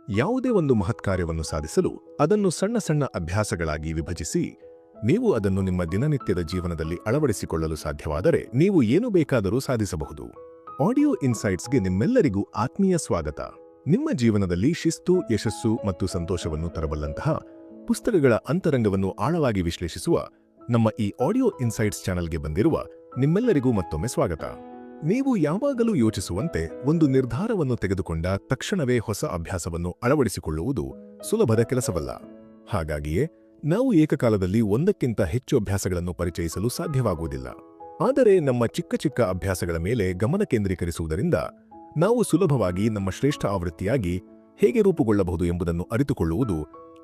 ಯಾವುದೇ ಒಂದು ಮಹತ್ ಕಾರ್ಯವನ್ನು ಸಾಧಿಸಲು ಅದನ್ನು ಸಣ್ಣ ಸಣ್ಣ ಅಭ್ಯಾಸಗಳಾಗಿ ವಿಭಜಿಸಿ ನೀವು ಅದನ್ನು ನಿಮ್ಮ ದಿನನಿತ್ಯದ ಜೀವನದಲ್ಲಿ ಅಳವಡಿಸಿಕೊಳ್ಳಲು ಸಾಧ್ಯವಾದರೆ ನೀವು ಏನು ಬೇಕಾದರೂ ಸಾಧಿಸಬಹುದು. ಆಡಿಯೋ ಇನ್ಸೈಟ್ಸ್ಗೆ ನಿಮ್ಮೆಲ್ಲರಿಗೂ ಆತ್ಮೀಯ ಸ್ವಾಗತ. ನಿಮ್ಮ ಜೀವನದಲ್ಲಿ ಶಿಸ್ತು, ಯಶಸ್ಸು ಮತ್ತು ಸಂತೋಷವನ್ನು ತರಬಲ್ಲಂತಹ ಪುಸ್ತಕಗಳ ಅಂತರಂಗವನ್ನು ಆಳವಾಗಿ ವಿಶ್ಲೇಷಿಸುವ ನಮ್ಮ ಈ ಆಡಿಯೋ ಇನ್ಸೈಟ್ಸ್ ಚಾನೆಲ್ಗೆ ಬಂದಿರುವ ನಿಮ್ಮೆಲ್ಲರಿಗೂ ಮತ್ತೊಮ್ಮೆ ಸ್ವಾಗತ. ನೀವು ಯಾವಾಗಲೂ ಯೋಚಿಸುವಂತೆ ಒಂದು ನಿರ್ಧಾರವನ್ನು ತೆಗೆದುಕೊಂಡ ತಕ್ಷಣವೇ ಹೊಸ ಅಭ್ಯಾಸವನ್ನು ಅಳವಡಿಸಿಕೊಳ್ಳುವುದು ಸುಲಭದ ಕೆಲಸವಲ್ಲ. ಹಾಗಾಗಿಯೇ ನಾವು ಏಕಕಾಲದಲ್ಲಿ ಒಂದಕ್ಕಿಂತ ಹೆಚ್ಚು ಅಭ್ಯಾಸಗಳನ್ನು ಪರಿಚಯಿಸಲು ಸಾಧ್ಯವಾಗುವುದಿಲ್ಲ. ಆದರೆ ನಮ್ಮ ಚಿಕ್ಕ ಚಿಕ್ಕ ಅಭ್ಯಾಸಗಳ ಮೇಲೆ ಗಮನ ಕೇಂದ್ರೀಕರಿಸುವುದರಿಂದ ನಾವು ಸುಲಭವಾಗಿ ನಮ್ಮ ಶ್ರೇಷ್ಠ ಆವೃತ್ತಿಯಾಗಿ ಹೇಗೆ ರೂಪುಗೊಳ್ಳಬಹುದು ಎಂಬುದನ್ನು ಅರಿತುಕೊಳ್ಳುವುದು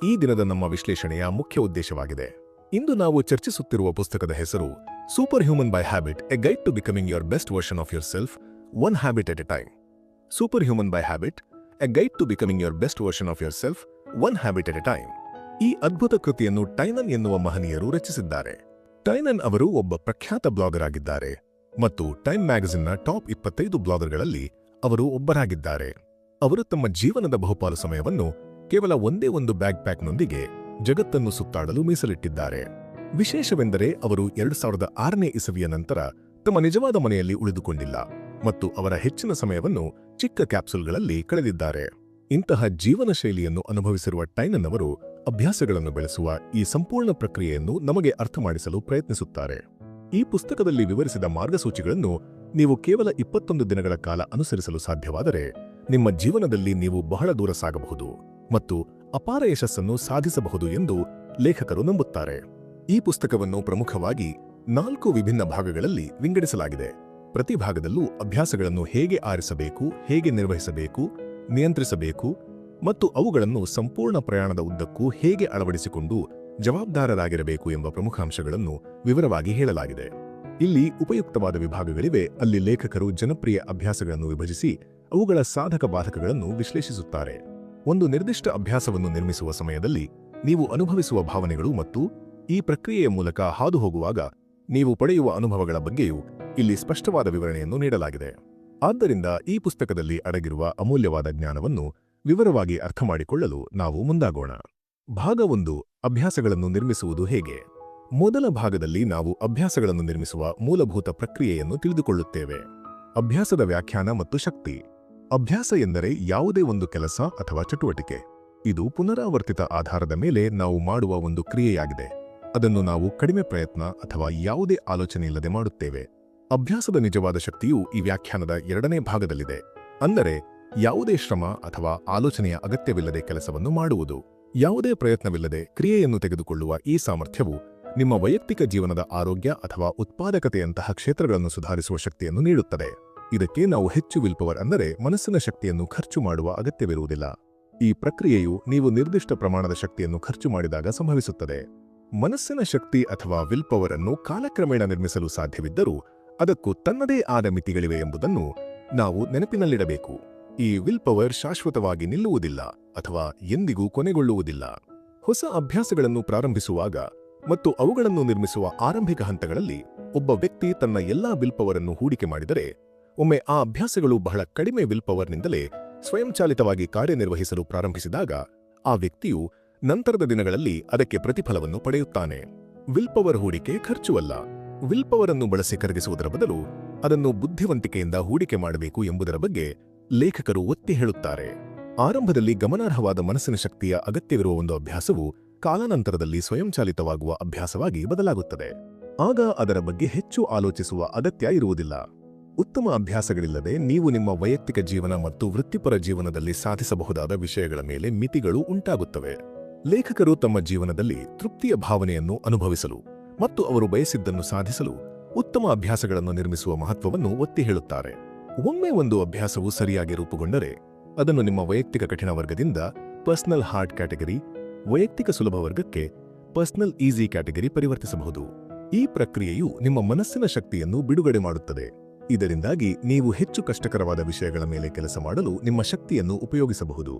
ಈ ದಿನದ ನಮ್ಮ ವಿಶ್ಲೇಷಣೆಯ ಮುಖ್ಯ ಉದ್ದೇಶವಾಗಿದೆ. ಇಂದು ನಾವು ಚರ್ಚಿಸುತ್ತಿರುವ ಪುಸ್ತಕದ ಹೆಸರು super human by habit, a guide to becoming your best version of yourself, one habit at a time. Super human by habit, a guide to becoming your best version of yourself, one habit at a time. ಈ ಅದ್ಭುತ ಕೃತಿಯನ್ನು ಟೈನನ್ ಎನ್ನುವ ಮಹನೀಯರು ರಚಿಸಿದ್ದಾರೆ. ಟೈನನ್ ಅವರು ಒಬ್ಬ ಪ್ರಖ್ಯಾತ blogger ಆಗಿದ್ದಾರೆ ಮತ್ತು ಟೈಮ್ ಮ್ಯಾಗಜಿನ್ನ ಟಾಪ್ 25 ಬ್ಲಾಗರ್ಗಳಲ್ಲಿ ಅವರು ಒಬ್ಬರಾಗಿದ್ದಾರೆ. ಅವರು ತಮ್ಮ ಜೀವನದ ಬಹುಪಾಲು ಸಮಯವನ್ನು ಕೇವಲ ಒಂದೇ ಒಂದು ಬ್ಯಾಗ್ ಪ್ಯಾಕ್ನೊಂದಿಗೆ ಜಗತ್ತನ್ನು ಸುತ್ತಾಡಲು ಮೀಸಲಿಟ್ಟಿದ್ದಾರೆ. ವಿಶೇಷವೆಂದರೆ ಅವರು 2006ನೇ ಇಸವಿಯ ನಂತರ ತಮ್ಮ ನಿಜವಾದ ಮನೆಯಲ್ಲಿ ಉಳಿದುಕೊಂಡಿಲ್ಲ ಮತ್ತು ಅವರ ಹೆಚ್ಚಿನ ಸಮಯವನ್ನು ಚಿಕ್ಕ ಕ್ಯಾಪ್ಸುಲ್ಗಳಲ್ಲಿ ಕಳೆದಿದ್ದಾರೆ. ಇಂತಹ ಜೀವನ ಶೈಲಿಯನ್ನು ಅನುಭವಿಸಿರುವ ಟೈನನ್ ಅವರು ಅಭ್ಯಾಸಗಳನ್ನು ಬೆಳೆಸುವ ಈ ಸಂಪೂರ್ಣ ಪ್ರಕ್ರಿಯೆಯನ್ನು ನಮಗೆ ಅರ್ಥಮಾಡಿಸಲು ಪ್ರಯತ್ನಿಸುತ್ತಾರೆ. ಈ ಪುಸ್ತಕದಲ್ಲಿ ವಿವರಿಸಿದ ಮಾರ್ಗಸೂಚಿಗಳನ್ನು ನೀವು ಕೇವಲ 21 ದಿನಗಳ ಕಾಲ ಅನುಸರಿಸಲು ಸಾಧ್ಯವಾದರೆ ನಿಮ್ಮ ಜೀವನದಲ್ಲಿ ನೀವು ಬಹಳ ದೂರ ಸಾಗಬಹುದು ಮತ್ತು ಅಪಾರ ಯಶಸ್ಸನ್ನು ಸಾಧಿಸಬಹುದು ಎಂದು ಲೇಖಕರು ನಂಬುತ್ತಾರೆ. ಈ ಪುಸ್ತಕವನ್ನು ಪ್ರಮುಖವಾಗಿ 4 ವಿಭಿನ್ನ ಭಾಗಗಳಲ್ಲಿ ವಿಂಗಡಿಸಲಾಗಿದೆ. ಪ್ರತಿ ಭಾಗದಲ್ಲೂ ಅಭ್ಯಾಸಗಳನ್ನು ಹೇಗೆ ಆರಿಸಬೇಕು, ಹೇಗೆ ನಿರ್ವಹಿಸಬೇಕು, ನಿಯಂತ್ರಿಸಬೇಕು ಮತ್ತು ಅವುಗಳನ್ನು ಸಂಪೂರ್ಣ ಪ್ರಯಾಣದ ಉದ್ದಕ್ಕೂ ಹೇಗೆ ಅಳವಡಿಸಿಕೊಂಡು ಜವಾಬ್ದಾರರಾಗಿರಬೇಕು ಎಂಬ ಪ್ರಮುಖ ಅಂಶಗಳನ್ನು ವಿವರವಾಗಿ ಹೇಳಲಾಗಿದೆ. ಇಲ್ಲಿ ಉಪಯುಕ್ತವಾದ ವಿಭಾಗಗಳಿವೆ. ಅಲ್ಲಿ ಲೇಖಕರು ಜನಪ್ರಿಯ ಅಭ್ಯಾಸಗಳನ್ನು ವಿಭಜಿಸಿ ಅವುಗಳ ಸಾಧಕ ಬಾಧಕಗಳನ್ನು ವಿಶ್ಲೇಷಿಸುತ್ತಾರೆ. ಒಂದು ನಿರ್ದಿಷ್ಟ ಅಭ್ಯಾಸವನ್ನು ನಿರ್ಮಿಸುವ ಸಮಯದಲ್ಲಿ ನೀವು ಅನುಭವಿಸುವ ಭಾವನೆಗಳು ಮತ್ತು ಈ ಪ್ರಕ್ರಿಯೆಯ ಮೂಲಕ ಹಾದು ಹೋಗುವಾಗ ನೀವು ಪಡೆಯುವ ಅನುಭವಗಳ ಬಗ್ಗೆಯೂ ಇಲ್ಲಿ ಸ್ಪಷ್ಟವಾದ ವಿವರಣೆಯನ್ನು ನೀಡಲಾಗಿದೆ. ಆದ್ದರಿಂದ ಈ ಪುಸ್ತಕದಲ್ಲಿ ಅಡಗಿರುವ ಅಮೂಲ್ಯವಾದ ಜ್ಞಾನವನ್ನು ವಿವರವಾಗಿ ಅರ್ಥಮಾಡಿಕೊಳ್ಳಲು ನಾವು ಮುಂದಾಗೋಣ. ಭಾಗ 1, ಅಭ್ಯಾಸಗಳನ್ನು ನಿರ್ಮಿಸುವುದು ಹೇಗೆ. ಮೊದಲ ಭಾಗದಲ್ಲಿ ನಾವು ಅಭ್ಯಾಸಗಳನ್ನು ನಿರ್ಮಿಸುವ ಮೂಲಭೂತ ಪ್ರಕ್ರಿಯೆಯನ್ನು ತಿಳಿದುಕೊಳ್ಳುತ್ತೇವೆ. ಅಭ್ಯಾಸದ ವ್ಯಾಖ್ಯಾನ ಮತ್ತು ಶಕ್ತಿ. ಅಭ್ಯಾಸ ಎಂದರೆ ಯಾವುದೇ ಒಂದು ಕೆಲಸ ಅಥವಾ ಚಟುವಟಿಕೆ. ಇದು ಪುನರಾವರ್ತಿತ ಆಧಾರದ ಮೇಲೆ ನಾವು ಮಾಡುವ ಒಂದು ಕ್ರಿಯೆಯಾಗಿದೆ. ಅದನ್ನು ನಾವು ಕಡಿಮೆ ಪ್ರಯತ್ನ ಅಥವಾ ಯಾವುದೇ ಆಲೋಚನೆಯಿಲ್ಲದೆ ಮಾಡುತ್ತೇವೆ. ಅಭ್ಯಾಸದ ನಿಜವಾದ ಶಕ್ತಿಯು ಈ ವ್ಯಾಖ್ಯಾನದ 2ನೇ ಭಾಗದಲ್ಲಿದೆ. ಅಂದರೆ ಯಾವುದೇ ಶ್ರಮ ಅಥವಾ ಆಲೋಚನೆಯ ಅಗತ್ಯವಿಲ್ಲದೆ ಕೆಲಸವನ್ನು ಮಾಡುವುದು. ಯಾವುದೇ ಪ್ರಯತ್ನವಿಲ್ಲದೆ ಕ್ರಿಯೆಯನ್ನು ತೆಗೆದುಕೊಳ್ಳುವ ಈ ಸಾಮರ್ಥ್ಯವು ನಿಮ್ಮ ವೈಯಕ್ತಿಕ ಜೀವನದ ಆರೋಗ್ಯ ಅಥವಾ ಉತ್ಪಾದಕತೆಯಂತಹ ಕ್ಷೇತ್ರಗಳನ್ನು ಸುಧಾರಿಸುವ ಶಕ್ತಿಯನ್ನು ನೀಡುತ್ತದೆ. ಇದಕ್ಕೆ ನಾವು ಹೆಚ್ಚು ವಿಲ್ ಪವರ್ ಅಂದರೆ ಮನಸ್ಸಿನ ಶಕ್ತಿಯನ್ನು ಖರ್ಚು ಮಾಡುವ ಅಗತ್ಯವಿರುವುದಿಲ್ಲ. ಈ ಪ್ರಕ್ರಿಯೆಯು ನೀವು ನಿರ್ದಿಷ್ಟ ಪ್ರಮಾಣದ ಶಕ್ತಿಯನ್ನು ಖರ್ಚು ಮಾಡಿದಾಗ ಸಂಭವಿಸುತ್ತದೆ. ಮನಸ್ಸಿನ ಶಕ್ತಿ ಅಥವಾ ವಿಲ್ ಪವರ್ ಅನ್ನು ಕಾಲಕ್ರಮೇಣ ನಿರ್ಮಿಸಲು ಸಾಧ್ಯವಿದ್ದರೂ ಅದಕ್ಕೂ ತನ್ನದೇ ಆದ ಮಿತಿಗಳಿವೆ ಎಂಬುದನ್ನು ನಾವು ನೆನಪಿನಲ್ಲಿಡಬೇಕು. ಈ ವಿಲ್ ಪವರ್ ಶಾಶ್ವತವಾಗಿ ನಿಲ್ಲುವುದಿಲ್ಲ ಅಥವಾ ಎಂದಿಗೂ ಕೊನೆಗೊಳ್ಳುವುದಿಲ್ಲ. ಹೊಸ ಅಭ್ಯಾಸಗಳನ್ನು ಪ್ರಾರಂಭಿಸುವಾಗ ಮತ್ತು ಅವುಗಳನ್ನು ನಿರ್ಮಿಸುವ ಆರಂಭಿಕ ಹಂತಗಳಲ್ಲಿ ಒಬ್ಬ ವ್ಯಕ್ತಿ ತನ್ನ ಎಲ್ಲಾ ವಿಲ್ ಪವರ್ ಅನ್ನು ಹೂಡಿಕೆ ಮಾಡಿದರೆ ಒಮ್ಮೆ ಆ ಅಭ್ಯಾಸಗಳು ಬಹಳ ಕಡಿಮೆ ವಿಲ್ ಪವರ್ನಿಂದಲೇ ಸ್ವಯಂಚಾಲಿತವಾಗಿ ಕಾರ್ಯನಿರ್ವಹಿಸಲು ಪ್ರಾರಂಭಿಸಿದಾಗ ಆ ವ್ಯಕ್ತಿಯು ನಂತರದ ದಿನಗಳಲ್ಲಿ ಅದಕ್ಕೆ ಪ್ರತಿಫಲವನ್ನು ಪಡೆಯುತ್ತಾನೆ. ವಿಲ್ ಪವರ್ ಹೂಡಿಕೆ ಖರ್ಚುವಲ್ಲ. ವಿಲ್ ಪವರ್ ಅನ್ನು ಬಳಸಿ ಕರಗಿಸುವುದರ ಬದಲು ಅದನ್ನು ಬುದ್ಧಿವಂತಿಕೆಯಿಂದ ಹೂಡಿಕೆ ಮಾಡಬೇಕು ಎಂಬುದರ ಬಗ್ಗೆ ಲೇಖಕರು ಒತ್ತಿ ಹೇಳುತ್ತಾರೆ. ಆರಂಭದಲ್ಲಿ ಗಮನಾರ್ಹವಾದ ಮನಸ್ಸಿನ ಶಕ್ತಿಯ ಅಗತ್ಯವಿರುವ ಒಂದು ಅಭ್ಯಾಸವು ಕಾಲಾನಂತರದಲ್ಲಿ ಸ್ವಯಂಚಾಲಿತವಾಗುವ ಅಭ್ಯಾಸವಾಗಿ ಬದಲಾಗುತ್ತದೆ. ಆಗ ಅದರ ಬಗ್ಗೆ ಹೆಚ್ಚು ಆಲೋಚಿಸುವ ಅಗತ್ಯ ಇರುವುದಿಲ್ಲ. ಉತ್ತಮ ಅಭ್ಯಾಸಗಳಿಲ್ಲದೆ ನೀವು ನಿಮ್ಮ ವೈಯಕ್ತಿಕ ಜೀವನ ಮತ್ತು ವೃತ್ತಿಪರ ಜೀವನದಲ್ಲಿ ಸಾಧಿಸಬಹುದಾದ ವಿಷಯಗಳ ಮೇಲೆ ಮಿತಿಗಳು ಉಂಟಾಗುತ್ತವೆ. ಲೇಖಕರು ತಮ್ಮ ಜೀವನದಲ್ಲಿ ತೃಪ್ತಿಯ ಭಾವನೆಯನ್ನು ಅನುಭವಿಸಲು ಮತ್ತು ಅವರು ಬಯಸಿದ್ದನ್ನು ಸಾಧಿಸಲು ಉತ್ತಮ ಅಭ್ಯಾಸಗಳನ್ನು ನಿರ್ಮಿಸುವ ಮಹತ್ವವನ್ನು ಒತ್ತಿ ಹೇಳುತ್ತಾರೆ. ಒಮ್ಮೆ ಒಂದು ಅಭ್ಯಾಸವು ಸರಿಯಾಗಿ ರೂಪುಗೊಂಡರೆ ಅದನ್ನು ನಿಮ್ಮ ವೈಯಕ್ತಿಕ ಕಠಿಣ ವರ್ಗದಿಂದ ಪರ್ಸನಲ್ ಹಾರ್ಡ್ ಕ್ಯಾಟಗರಿ, ವೈಯಕ್ತಿಕ ಸುಲಭ ವರ್ಗಕ್ಕೆ ಪರ್ಸನಲ್ ಈಸಿ ಕ್ಯಾಟಗರಿ ಪರಿವರ್ತಿಸಬಹುದು. ಈ ಪ್ರಕ್ರಿಯೆಯು ನಿಮ್ಮ ಮನಸ್ಸಿನ ಶಕ್ತಿಯನ್ನು ಬಿಡುಗಡೆ ಮಾಡುತ್ತದೆ. ಇದರಿಂದಾಗಿ ನೀವು ಹೆಚ್ಚು ಕಷ್ಟಕರವಾದ ವಿಷಯಗಳ ಮೇಲೆ ಕೆಲಸ ಮಾಡಲು ನಿಮ್ಮ ಶಕ್ತಿಯನ್ನು ಉಪಯೋಗಿಸಬಹುದು.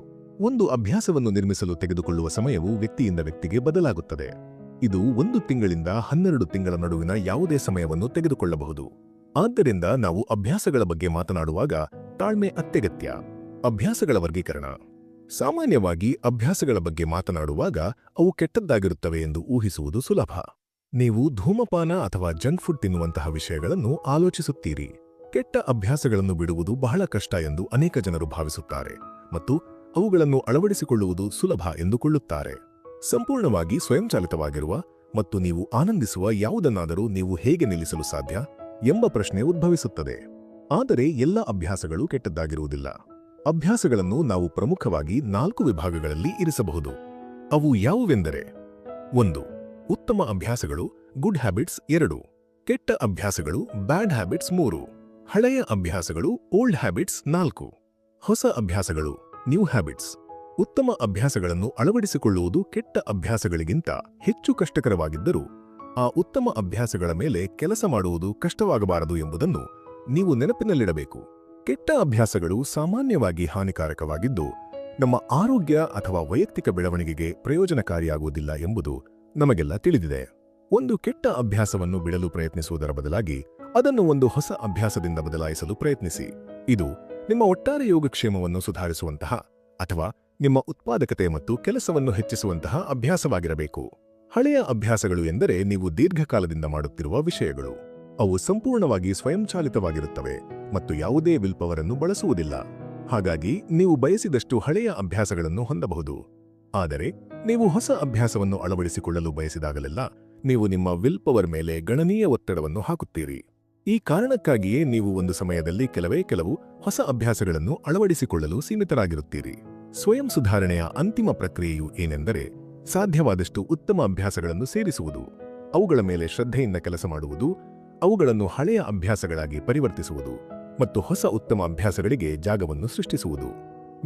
ಒಂದು ಅಭ್ಯಾಸವನ್ನು ನಿರ್ಮಿಸಲು ತೆಗೆದುಕೊಳ್ಳುವ ಸಮಯವು ವ್ಯಕ್ತಿಯಿಂದ ವ್ಯಕ್ತಿಗೆ ಬದಲಾಗುತ್ತದೆ. ಇದು 1 ತಿಂಗಳಿಂದ 12 ತಿಂಗಳ ನಡುವಿನ ಯಾವುದೇ ಸಮಯವನ್ನು ತೆಗೆದುಕೊಳ್ಳಬಹುದು. ಆದ್ದರಿಂದ ನಾವು ಅಭ್ಯಾಸಗಳ ಬಗ್ಗೆ ಮಾತನಾಡುವಾಗ ತಾಳ್ಮೆ ಅತ್ಯಗತ್ಯ. ಅಭ್ಯಾಸಗಳ ವರ್ಗೀಕರಣ. ಸಾಮಾನ್ಯವಾಗಿ ಅಭ್ಯಾಸಗಳ ಬಗ್ಗೆ ಮಾತನಾಡುವಾಗ ಅವು ಕೆಟ್ಟದ್ದಾಗಿರುತ್ತವೆ ಎಂದು ಊಹಿಸುವುದು ಸುಲಭ. ನೀವು ಧೂಮಪಾನ ಅಥವಾ ಜಂಕ್ ಫುಡ್ ತಿನ್ನುವಂತಹ ವಿಷಯಗಳನ್ನು ಆಲೋಚಿಸುತ್ತೀರಿ. ಕೆಟ್ಟ ಅಭ್ಯಾಸಗಳನ್ನು ಬಿಡುವುದು ಬಹಳ ಕಷ್ಟ ಎಂದು ಅನೇಕ ಜನರು ಭಾವಿಸುತ್ತಾರೆ ಮತ್ತು ಅವುಗಳನ್ನು ಅಳವಡಿಸಿಕೊಳ್ಳುವುದು ಸುಲಭ ಎಂದುಕೊಳ್ಳುತ್ತಾರೆ. ಸಂಪೂರ್ಣವಾಗಿ ಸ್ವಯಂಚಾಲಿತವಾಗಿರುವ ಮತ್ತು ನೀವು ಆನಂದಿಸುವ ಯಾವುದನ್ನಾದರೂ ನೀವು ಹೇಗೆ ನಿಲ್ಲಿಸಲು ಸಾಧ್ಯ ಎಂಬ ಪ್ರಶ್ನೆ ಉದ್ಭವಿಸುತ್ತದೆ. ಆದರೆ ಎಲ್ಲ ಅಭ್ಯಾಸಗಳು ಕೆಟ್ಟದ್ದಾಗಿರುವುದಿಲ್ಲ. ಅಭ್ಯಾಸಗಳನ್ನು ನಾವು ಪ್ರಮುಖವಾಗಿ 4 ವಿಭಾಗಗಳಲ್ಲಿ ಇರಿಸಬಹುದು. ಅವು ಯಾವುವೆಂದರೆ: 1. ಉತ್ತಮ ಅಭ್ಯಾಸಗಳು ಗುಡ್ ಹ್ಯಾಬಿಟ್ಸ್ 2. ಕೆಟ್ಟ ಅಭ್ಯಾಸಗಳು ಬ್ಯಾಡ್ ಹ್ಯಾಬಿಟ್ಸ್ 3. ಹಳೆಯ ಅಭ್ಯಾಸಗಳು ಓಲ್ಡ್ ಹ್ಯಾಬಿಟ್ಸ್ 4. ಹೊಸ ಅಭ್ಯಾಸಗಳು ನ್ಯೂ ಹ್ಯಾಬಿಟ್ಸ್. ಉತ್ತಮ ಅಭ್ಯಾಸಗಳನ್ನು ಅಳವಡಿಸಿಕೊಳ್ಳುವುದು ಕೆಟ್ಟ ಅಭ್ಯಾಸಗಳಿಗಿಂತ ಹೆಚ್ಚು ಕಷ್ಟಕರವಾಗಿದ್ದರೂ ಆ ಉತ್ತಮ ಅಭ್ಯಾಸಗಳ ಮೇಲೆ ಕೆಲಸ ಮಾಡುವುದು ಕಷ್ಟವಾಗಬಾರದು ಎಂಬುದನ್ನು ನೀವು ನೆನಪಿನಲ್ಲಿಡಬೇಕು. ಕೆಟ್ಟ ಅಭ್ಯಾಸಗಳು ಸಾಮಾನ್ಯವಾಗಿ ಹಾನಿಕಾರಕವಾಗಿದ್ದು ನಮ್ಮ ಆರೋಗ್ಯ ಅಥವಾ ವೈಯಕ್ತಿಕ ಬೆಳವಣಿಗೆಗೆ ಪ್ರಯೋಜನಕಾರಿಯಾಗುವುದಿಲ್ಲ ಎಂಬುದು ನಮಗೆಲ್ಲ ತಿಳಿದಿದೆ. ಒಂದು ಕೆಟ್ಟ ಅಭ್ಯಾಸವನ್ನು ಬಿಡಲು ಪ್ರಯತ್ನಿಸುವುದರ ಬದಲಾಗಿ ಅದನ್ನು ಒಂದು ಹೊಸ ಅಭ್ಯಾಸದಿಂದ ಬದಲಾಯಿಸಲು ಪ್ರಯತ್ನಿಸಿ. ಇದು ನಿಮ್ಮ ಒಟ್ಟಾರೆ ಯೋಗಕ್ಷೇಮವನ್ನು ಸುಧಾರಿಸುವಂತಹ ಅಥವಾ ನಿಮ್ಮ ಉತ್ಪಾದಕತೆ ಮತ್ತು ಕೆಲಸವನ್ನು ಹೆಚ್ಚಿಸುವಂತಹ ಅಭ್ಯಾಸವಾಗಿರಬೇಕು. ಹಳೆಯ ಅಭ್ಯಾಸಗಳು ಎಂದರೆ ನೀವು ದೀರ್ಘಕಾಲದಿಂದ ಮಾಡುತ್ತಿರುವ ವಿಷಯಗಳು. ಅವು ಸಂಪೂರ್ಣವಾಗಿ ಸ್ವಯಂಚಾಲಿತವಾಗಿರುತ್ತವೆ ಮತ್ತು ಯಾವುದೇ ವಿಲ್ ಪವರ್ ಅನ್ನು ಬಳಸುವುದಿಲ್ಲ. ಹಾಗಾಗಿ ನೀವು ಬಯಸಿದಷ್ಟು ಹಳೆಯ ಅಭ್ಯಾಸಗಳನ್ನು ಹೊಂದಬಹುದು. ಆದರೆ ನೀವು ಹೊಸ ಅಭ್ಯಾಸವನ್ನು ಅಳವಡಿಸಿಕೊಳ್ಳಲು ಬಯಸಿದಾಗಲೆಲ್ಲ ನೀವು ನಿಮ್ಮ ವಿಲ್ ಪವರ್ ಮೇಲೆ ಗಣನೀಯ ಒತ್ತಡವನ್ನು ಹಾಕುತ್ತೀರಿ. ಈ ಕಾರಣಕ್ಕಾಗಿಯೇ ನೀವು ಒಂದು ಸಮಯದಲ್ಲಿ ಕೆಲವು ಹೊಸ ಅಭ್ಯಾಸಗಳನ್ನು ಅಳವಡಿಸಿಕೊಳ್ಳಲು ಸೀಮಿತರಾಗಿರುತ್ತೀರಿ. ಸ್ವಯಂ ಸುಧಾರಣೆಯ ಅಂತಿಮ ಪ್ರಕ್ರಿಯೆಯು ಏನೆಂದರೆ ಸಾಧ್ಯವಾದಷ್ಟು ಉತ್ತಮ ಅಭ್ಯಾಸಗಳನ್ನು ಸೇರಿಸುವುದು, ಅವುಗಳ ಮೇಲೆ ಶ್ರದ್ಧೆಯಿಂದ ಕೆಲಸ ಮಾಡುವುದು, ಅವುಗಳನ್ನು ಹಳೆಯ ಅಭ್ಯಾಸಗಳಾಗಿ ಪರಿವರ್ತಿಸುವುದು ಮತ್ತು ಹೊಸ ಉತ್ತಮ ಅಭ್ಯಾಸಗಳಿಗೆ ಜಾಗವನ್ನು ಸೃಷ್ಟಿಸುವುದು.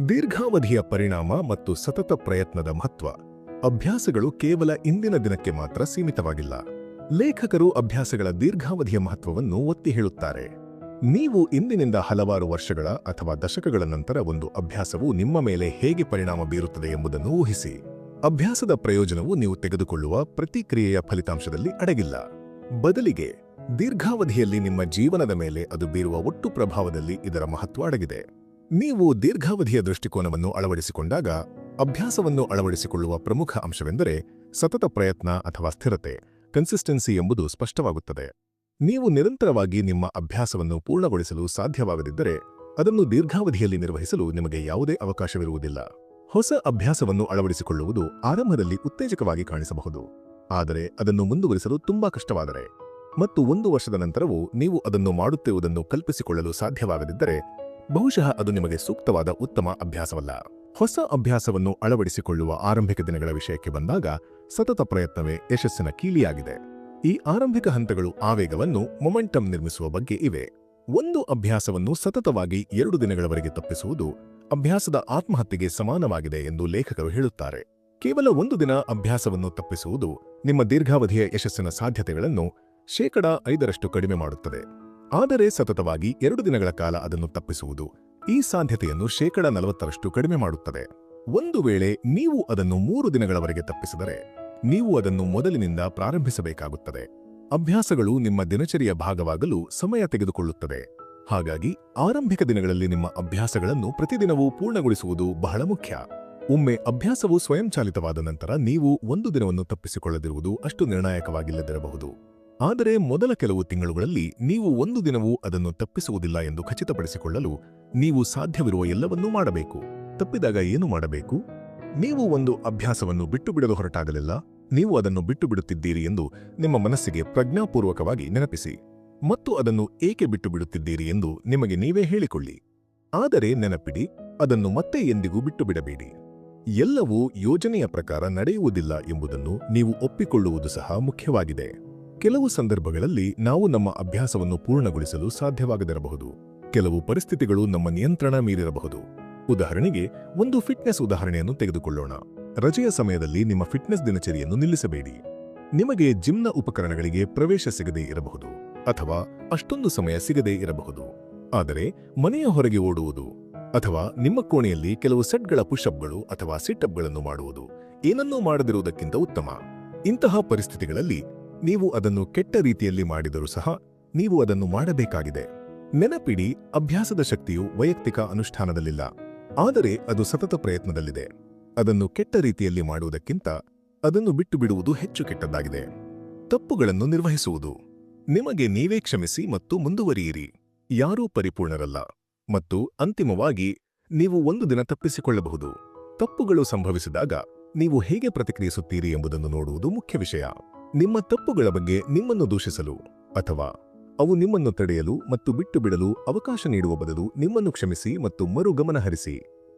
ದೀರ್ಘಾವಧಿಯ ಪರಿಣಾಮ ಮತ್ತು ಸತತ ಪ್ರಯತ್ನದ ಮಹತ್ವ. ಅಭ್ಯಾಸಗಳು ಕೇವಲ ಇಂದಿನ ದಿನಕ್ಕೆ ಮಾತ್ರ ಸೀಮಿತವಾಗಿಲ್ಲ. ಲೇಖಕರು ಅಭ್ಯಾಸಗಳ ದೀರ್ಘಾವಧಿಯ ಮಹತ್ವವನ್ನು ಒತ್ತಿ ಹೇಳುತ್ತಾರೆ. ನೀವು ಇಂದಿನಿಂದ ಹಲವಾರು ವರ್ಷಗಳ ಅಥವಾ ದಶಕಗಳ ನಂತರ ಒಂದು ಅಭ್ಯಾಸವು ನಿಮ್ಮ ಮೇಲೆ ಹೇಗೆ ಪರಿಣಾಮ ಬೀರುತ್ತದೆ ಎಂಬುದನ್ನು ಊಹಿಸಿ. ಅಭ್ಯಾಸದ ಪ್ರಯೋಜನವು ನೀವು ತೆಗೆದುಕೊಳ್ಳುವ ಪ್ರತಿಕ್ರಿಯೆಯ ಫಲಿತಾಂಶದಲ್ಲಿ ಅಡಗಿಲ್ಲ. ಬದಲಿಗೆ ದೀರ್ಘಾವಧಿಯಲ್ಲಿ ನಿಮ್ಮ ಜೀವನದ ಮೇಲೆ ಅದು ಬೀರುವ ಒಟ್ಟು ಪ್ರಭಾವದಲ್ಲಿ ಇದರ ಮಹತ್ವ ಅಡಗಿದೆ. ನೀವು ದೀರ್ಘಾವಧಿಯ ದೃಷ್ಟಿಕೋನವನ್ನು ಅಳವಡಿಸಿಕೊಂಡಾಗ ಅಭ್ಯಾಸವನ್ನು ಅಳವಡಿಸಿಕೊಳ್ಳುವ ಪ್ರಮುಖ ಅಂಶವೆಂದರೆ ಸತತ ಪ್ರಯತ್ನ ಅಥವಾ ಸ್ಥಿರತೆ, ಕನ್ಸಿಸ್ಟೆನ್ಸಿ ಎಂಬುದು ಸ್ಪಷ್ಟವಾಗುತ್ತದೆ. ನೀವು ನಿರಂತರವಾಗಿ ನಿಮ್ಮ ಅಭ್ಯಾಸವನ್ನು ಪೂರ್ಣಗೊಳಿಸಲು ಸಾಧ್ಯವಾಗದಿದ್ದರೆ ಅದನ್ನು ದೀರ್ಘಾವಧಿಯಲ್ಲಿ ನಿರ್ವಹಿಸಲು ನಿಮಗೆ ಯಾವುದೇ ಅವಕಾಶವಿರುವುದಿಲ್ಲ. ಹೊಸ ಅಭ್ಯಾಸವನ್ನು ಅಳವಡಿಸಿಕೊಳ್ಳುವುದು ಆರಂಭದಲ್ಲಿ ಉತ್ತೇಜಕವಾಗಿ ಕಾಣಿಸಬಹುದು, ಆದರೆ ಅದನ್ನು ಮುಂದುವರಿಸಲು ತುಂಬಾ ಕಷ್ಟವಾದರೆ ಮತ್ತು 1 ವರ್ಷದ ನಂತರವೂ ನೀವು ಅದನ್ನು ಮಾಡುತ್ತಿರುವುದನ್ನು ಕಲ್ಪಿಸಿಕೊಳ್ಳಲು ಸಾಧ್ಯವಾಗದಿದ್ದರೆ ಬಹುಶಃ ಅದು ನಿಮಗೆ ಸೂಕ್ತವಾದ ಉತ್ತಮ ಅಭ್ಯಾಸವಲ್ಲ. ಹೊಸ ಅಭ್ಯಾಸವನ್ನು ಅಳವಡಿಸಿಕೊಳ್ಳುವ ಆರಂಭಿಕ ದಿನಗಳ ವಿಷಯಕ್ಕೆ ಬಂದಾಗ ಸತತ ಪ್ರಯತ್ನವೇ ಯಶಸ್ಸಿನ ಕೀಲಿಯಾಗಿದೆ. ಈ ಆರಂಭಿಕ ಹಂತಗಳು ಆವೇಗವನ್ನು ಮೊಮೆಂಟಮ್ ನಿರ್ಮಿಸುವ ಬಗ್ಗೆ ಇವೆ. ಒಂದು ಅಭ್ಯಾಸವನ್ನು ಸತತವಾಗಿ 2 ದಿನಗಳವರೆಗೆ ತಪ್ಪಿಸುವುದು ಅಭ್ಯಾಸದ ಆತ್ಮಹತ್ಯೆಗೆ ಸಮಾನವಾಗಿದೆ ಎಂದು ಲೇಖಕರು ಹೇಳುತ್ತಾರೆ. ಕೇವಲ 1 ದಿನ ಅಭ್ಯಾಸವನ್ನು ತಪ್ಪಿಸುವುದು ನಿಮ್ಮ ದೀರ್ಘಾವಧಿಯ ಯಶಸ್ಸಿನ ಸಾಧ್ಯತೆಗಳನ್ನು 5% ಕಡಿಮೆ ಮಾಡುತ್ತದೆ. ಆದರೆ ಸತತವಾಗಿ 2 ದಿನಗಳ ಕಾಲ ಅದನ್ನು ತಪ್ಪಿಸುವುದು ಈ ಸಾಧ್ಯತೆಯನ್ನು 40% ಕಡಿಮೆ ಮಾಡುತ್ತದೆ. ಒಂದು ವೇಳೆ ನೀವು ಅದನ್ನು 3 ದಿನಗಳವರೆಗೆ ತಪ್ಪಿಸಿದರೆ ನೀವು ಅದನ್ನು ಮೊದಲಿನಿಂದ ಪ್ರಾರಂಭಿಸಬೇಕಾಗುತ್ತದೆ. ಅಭ್ಯಾಸಗಳು ನಿಮ್ಮ ದಿನಚರಿಯ ಭಾಗವಾಗಲು ಸಮಯ ತೆಗೆದುಕೊಳ್ಳುತ್ತದೆ. ಹಾಗಾಗಿ ಆರಂಭಿಕ ದಿನಗಳಲ್ಲಿ ನಿಮ್ಮ ಅಭ್ಯಾಸಗಳನ್ನು ಪ್ರತಿದಿನವೂ ಪೂರ್ಣಗೊಳಿಸುವುದು ಬಹಳ ಮುಖ್ಯ. ಒಮ್ಮೆ ಅಭ್ಯಾಸವು ಸ್ವಯಂಚಾಲಿತವಾದ ನಂತರ ನೀವು 1 ದಿನವನ್ನು ತಪ್ಪಿಸಿಕೊಳ್ಳದಿರುವುದು ಅಷ್ಟು ನಿರ್ಣಾಯಕವಾಗಿಲ್ಲದಿರಬಹುದು. ಆದರೆ ಮೊದಲ ಕೆಲವು ತಿಂಗಳುಗಳಲ್ಲಿ ನೀವು 1 ದಿನವೂ ಅದನ್ನು ತಪ್ಪಿಸುವುದಿಲ್ಲ ಎಂದು ಖಚಿತಪಡಿಸಿಕೊಳ್ಳಲು ನೀವು ಸಾಧ್ಯವಿರುವ ಎಲ್ಲವನ್ನೂ ಮಾಡಬೇಕು. ತಪ್ಪಿದಾಗ ಏನು ಮಾಡಬೇಕು? ನೀವು ಒಂದು ಅಭ್ಯಾಸವನ್ನು ಬಿಟ್ಟುಬಿಡಲು ಹೊರಟಾಗಲೆಲ್ಲ ನೀವು ಅದನ್ನು ಬಿಟ್ಟುಬಿಡುತ್ತಿದ್ದೀರಿ ಎಂದು ನಿಮ್ಮ ಮನಸ್ಸಿಗೆ ಪ್ರಜ್ಞಾಪೂರ್ವಕವಾಗಿ ನೆನಪಿಸಿ ಮತ್ತು ಅದನ್ನು ಏಕೆ ಬಿಟ್ಟುಬಿಡುತ್ತಿದ್ದೀರಿ ಎಂದು ನಿಮಗೆ ನೀವೇ ಹೇಳಿಕೊಳ್ಳಿ. ಆದರೆ ನೆನಪಿಡಿ, ಅದನ್ನು ಮತ್ತೆ ಎಂದಿಗೂ ಬಿಟ್ಟುಬಿಡಬೇಡಿ. ಎಲ್ಲವೂ ಯೋಜನೆಯ ಪ್ರಕಾರ ನಡೆಯುವುದಿಲ್ಲ ಎಂಬುದನ್ನು ನೀವು ಒಪ್ಪಿಕೊಳ್ಳುವುದು ಸಹ ಮುಖ್ಯವಾಗಿದೆ. ಕೆಲವು ಸಂದರ್ಭಗಳಲ್ಲಿ ನಾವು ನಮ್ಮ ಅಭ್ಯಾಸವನ್ನು ಪೂರ್ಣಗೊಳಿಸಲು ಸಾಧ್ಯವಾಗದಿರಬಹುದು. ಕೆಲವು ಪರಿಸ್ಥಿತಿಗಳು ನಮ್ಮ ನಿಯಂತ್ರಣ ಮೀರಿರಬಹುದು. ಉದಾಹರಣೆಗೆ, ಒಂದು ಫಿಟ್ನೆಸ್ ಉದಾಹರಣೆಯನ್ನು ತೆಗೆದುಕೊಳ್ಳೋಣ. ರಜೆಯ ಸಮಯದಲ್ಲಿ ನಿಮ್ಮ ಫಿಟ್ನೆಸ್ ದಿನಚರಿಯನ್ನು ನಿಲ್ಲಿಸಬೇಡಿ. ನಿಮಗೆ ಜಿಮ್ನ ಉಪಕರಣಗಳಿಗೆ ಪ್ರವೇಶ ಸಿಗದೇ ಇರಬಹುದು ಅಥವಾ ಅಷ್ಟೊಂದು ಸಮಯ ಸಿಗದೇ ಇರಬಹುದು. ಆದರೆ ಮನೆಯ ಹೊರಗೆ ಓಡುವುದು ಅಥವಾ ನಿಮ್ಮ ಕೋಣೆಯಲ್ಲಿ ಕೆಲವು ಸೆಟ್ಗಳ ಪುಷ್ಅಪ್ಗಳು ಅಥವಾ ಸಿಟ್ಅಪ್ಗಳನ್ನು ಮಾಡುವುದು ಏನನ್ನೂ ಮಾಡದಿರುವುದಕ್ಕಿಂತ ಉತ್ತಮ. ಇಂತಹ ಪರಿಸ್ಥಿತಿಗಳಲ್ಲಿ ನೀವು ಅದನ್ನು ಕೆಟ್ಟ ರೀತಿಯಲ್ಲಿ ಮಾಡಿದರೂ ಸಹ ನೀವು ಅದನ್ನು ಮಾಡಬೇಕಾಗಿದೆ. ನೆನಪಿಡಿ, ಅಭ್ಯಾಸದ ಶಕ್ತಿಯು ವೈಯಕ್ತಿಕ ಅನುಷ್ಠಾನದಲ್ಲಿಲ್ಲ, ಆದರೆ ಅದು ಸತತ ಪ್ರಯತ್ನದಲ್ಲಿದೆ. ಅದನ್ನು ಕೆಟ್ಟ ರೀತಿಯಲ್ಲಿ ಮಾಡುವುದಕ್ಕಿಂತ ಅದನ್ನು ಬಿಟ್ಟು ಬಿಡುವುದು ಹೆಚ್ಚು ಕೆಟ್ಟದ್ದಾಗಿದೆ. ತಪ್ಪುಗಳನ್ನು ನಿರ್ವಹಿಸುವುದು. ನಿಮಗೆ ನೀವೇ ಕ್ಷಮಿಸಿ ಮತ್ತು ಮುಂದುವರಿಯಿರಿ. ಯಾರೂ ಪರಿಪೂರ್ಣರಲ್ಲ ಮತ್ತು ಅಂತಿಮವಾಗಿ ನೀವು ಒಂದು ದಿನ ತಪ್ಪಿಸಿಕೊಳ್ಳಬಹುದು. ತಪ್ಪುಗಳು ಸಂಭವಿಸಿದಾಗ ನೀವು ಹೇಗೆ ಪ್ರತಿಕ್ರಿಯಿಸುತ್ತೀರಿ ಎಂಬುದನ್ನು ನೋಡುವುದು ಮುಖ್ಯ ವಿಷಯ. ನಿಮ್ಮ ತಪ್ಪುಗಳ ಬಗ್ಗೆ ನಿಮ್ಮನ್ನು ದೂಷಿಸಲು ಅಥವಾ ಅವು ನಿಮ್ಮನ್ನು ತಡೆಯಲು ಮತ್ತು ಬಿಟ್ಟು ಬಿಡಲು ಅವಕಾಶ ನೀಡುವ ಬದಲು ನಿಮ್ಮನ್ನು ಕ್ಷಮಿಸಿ ಮತ್ತು ಮರು ಗಮನಹರಿಸಿ.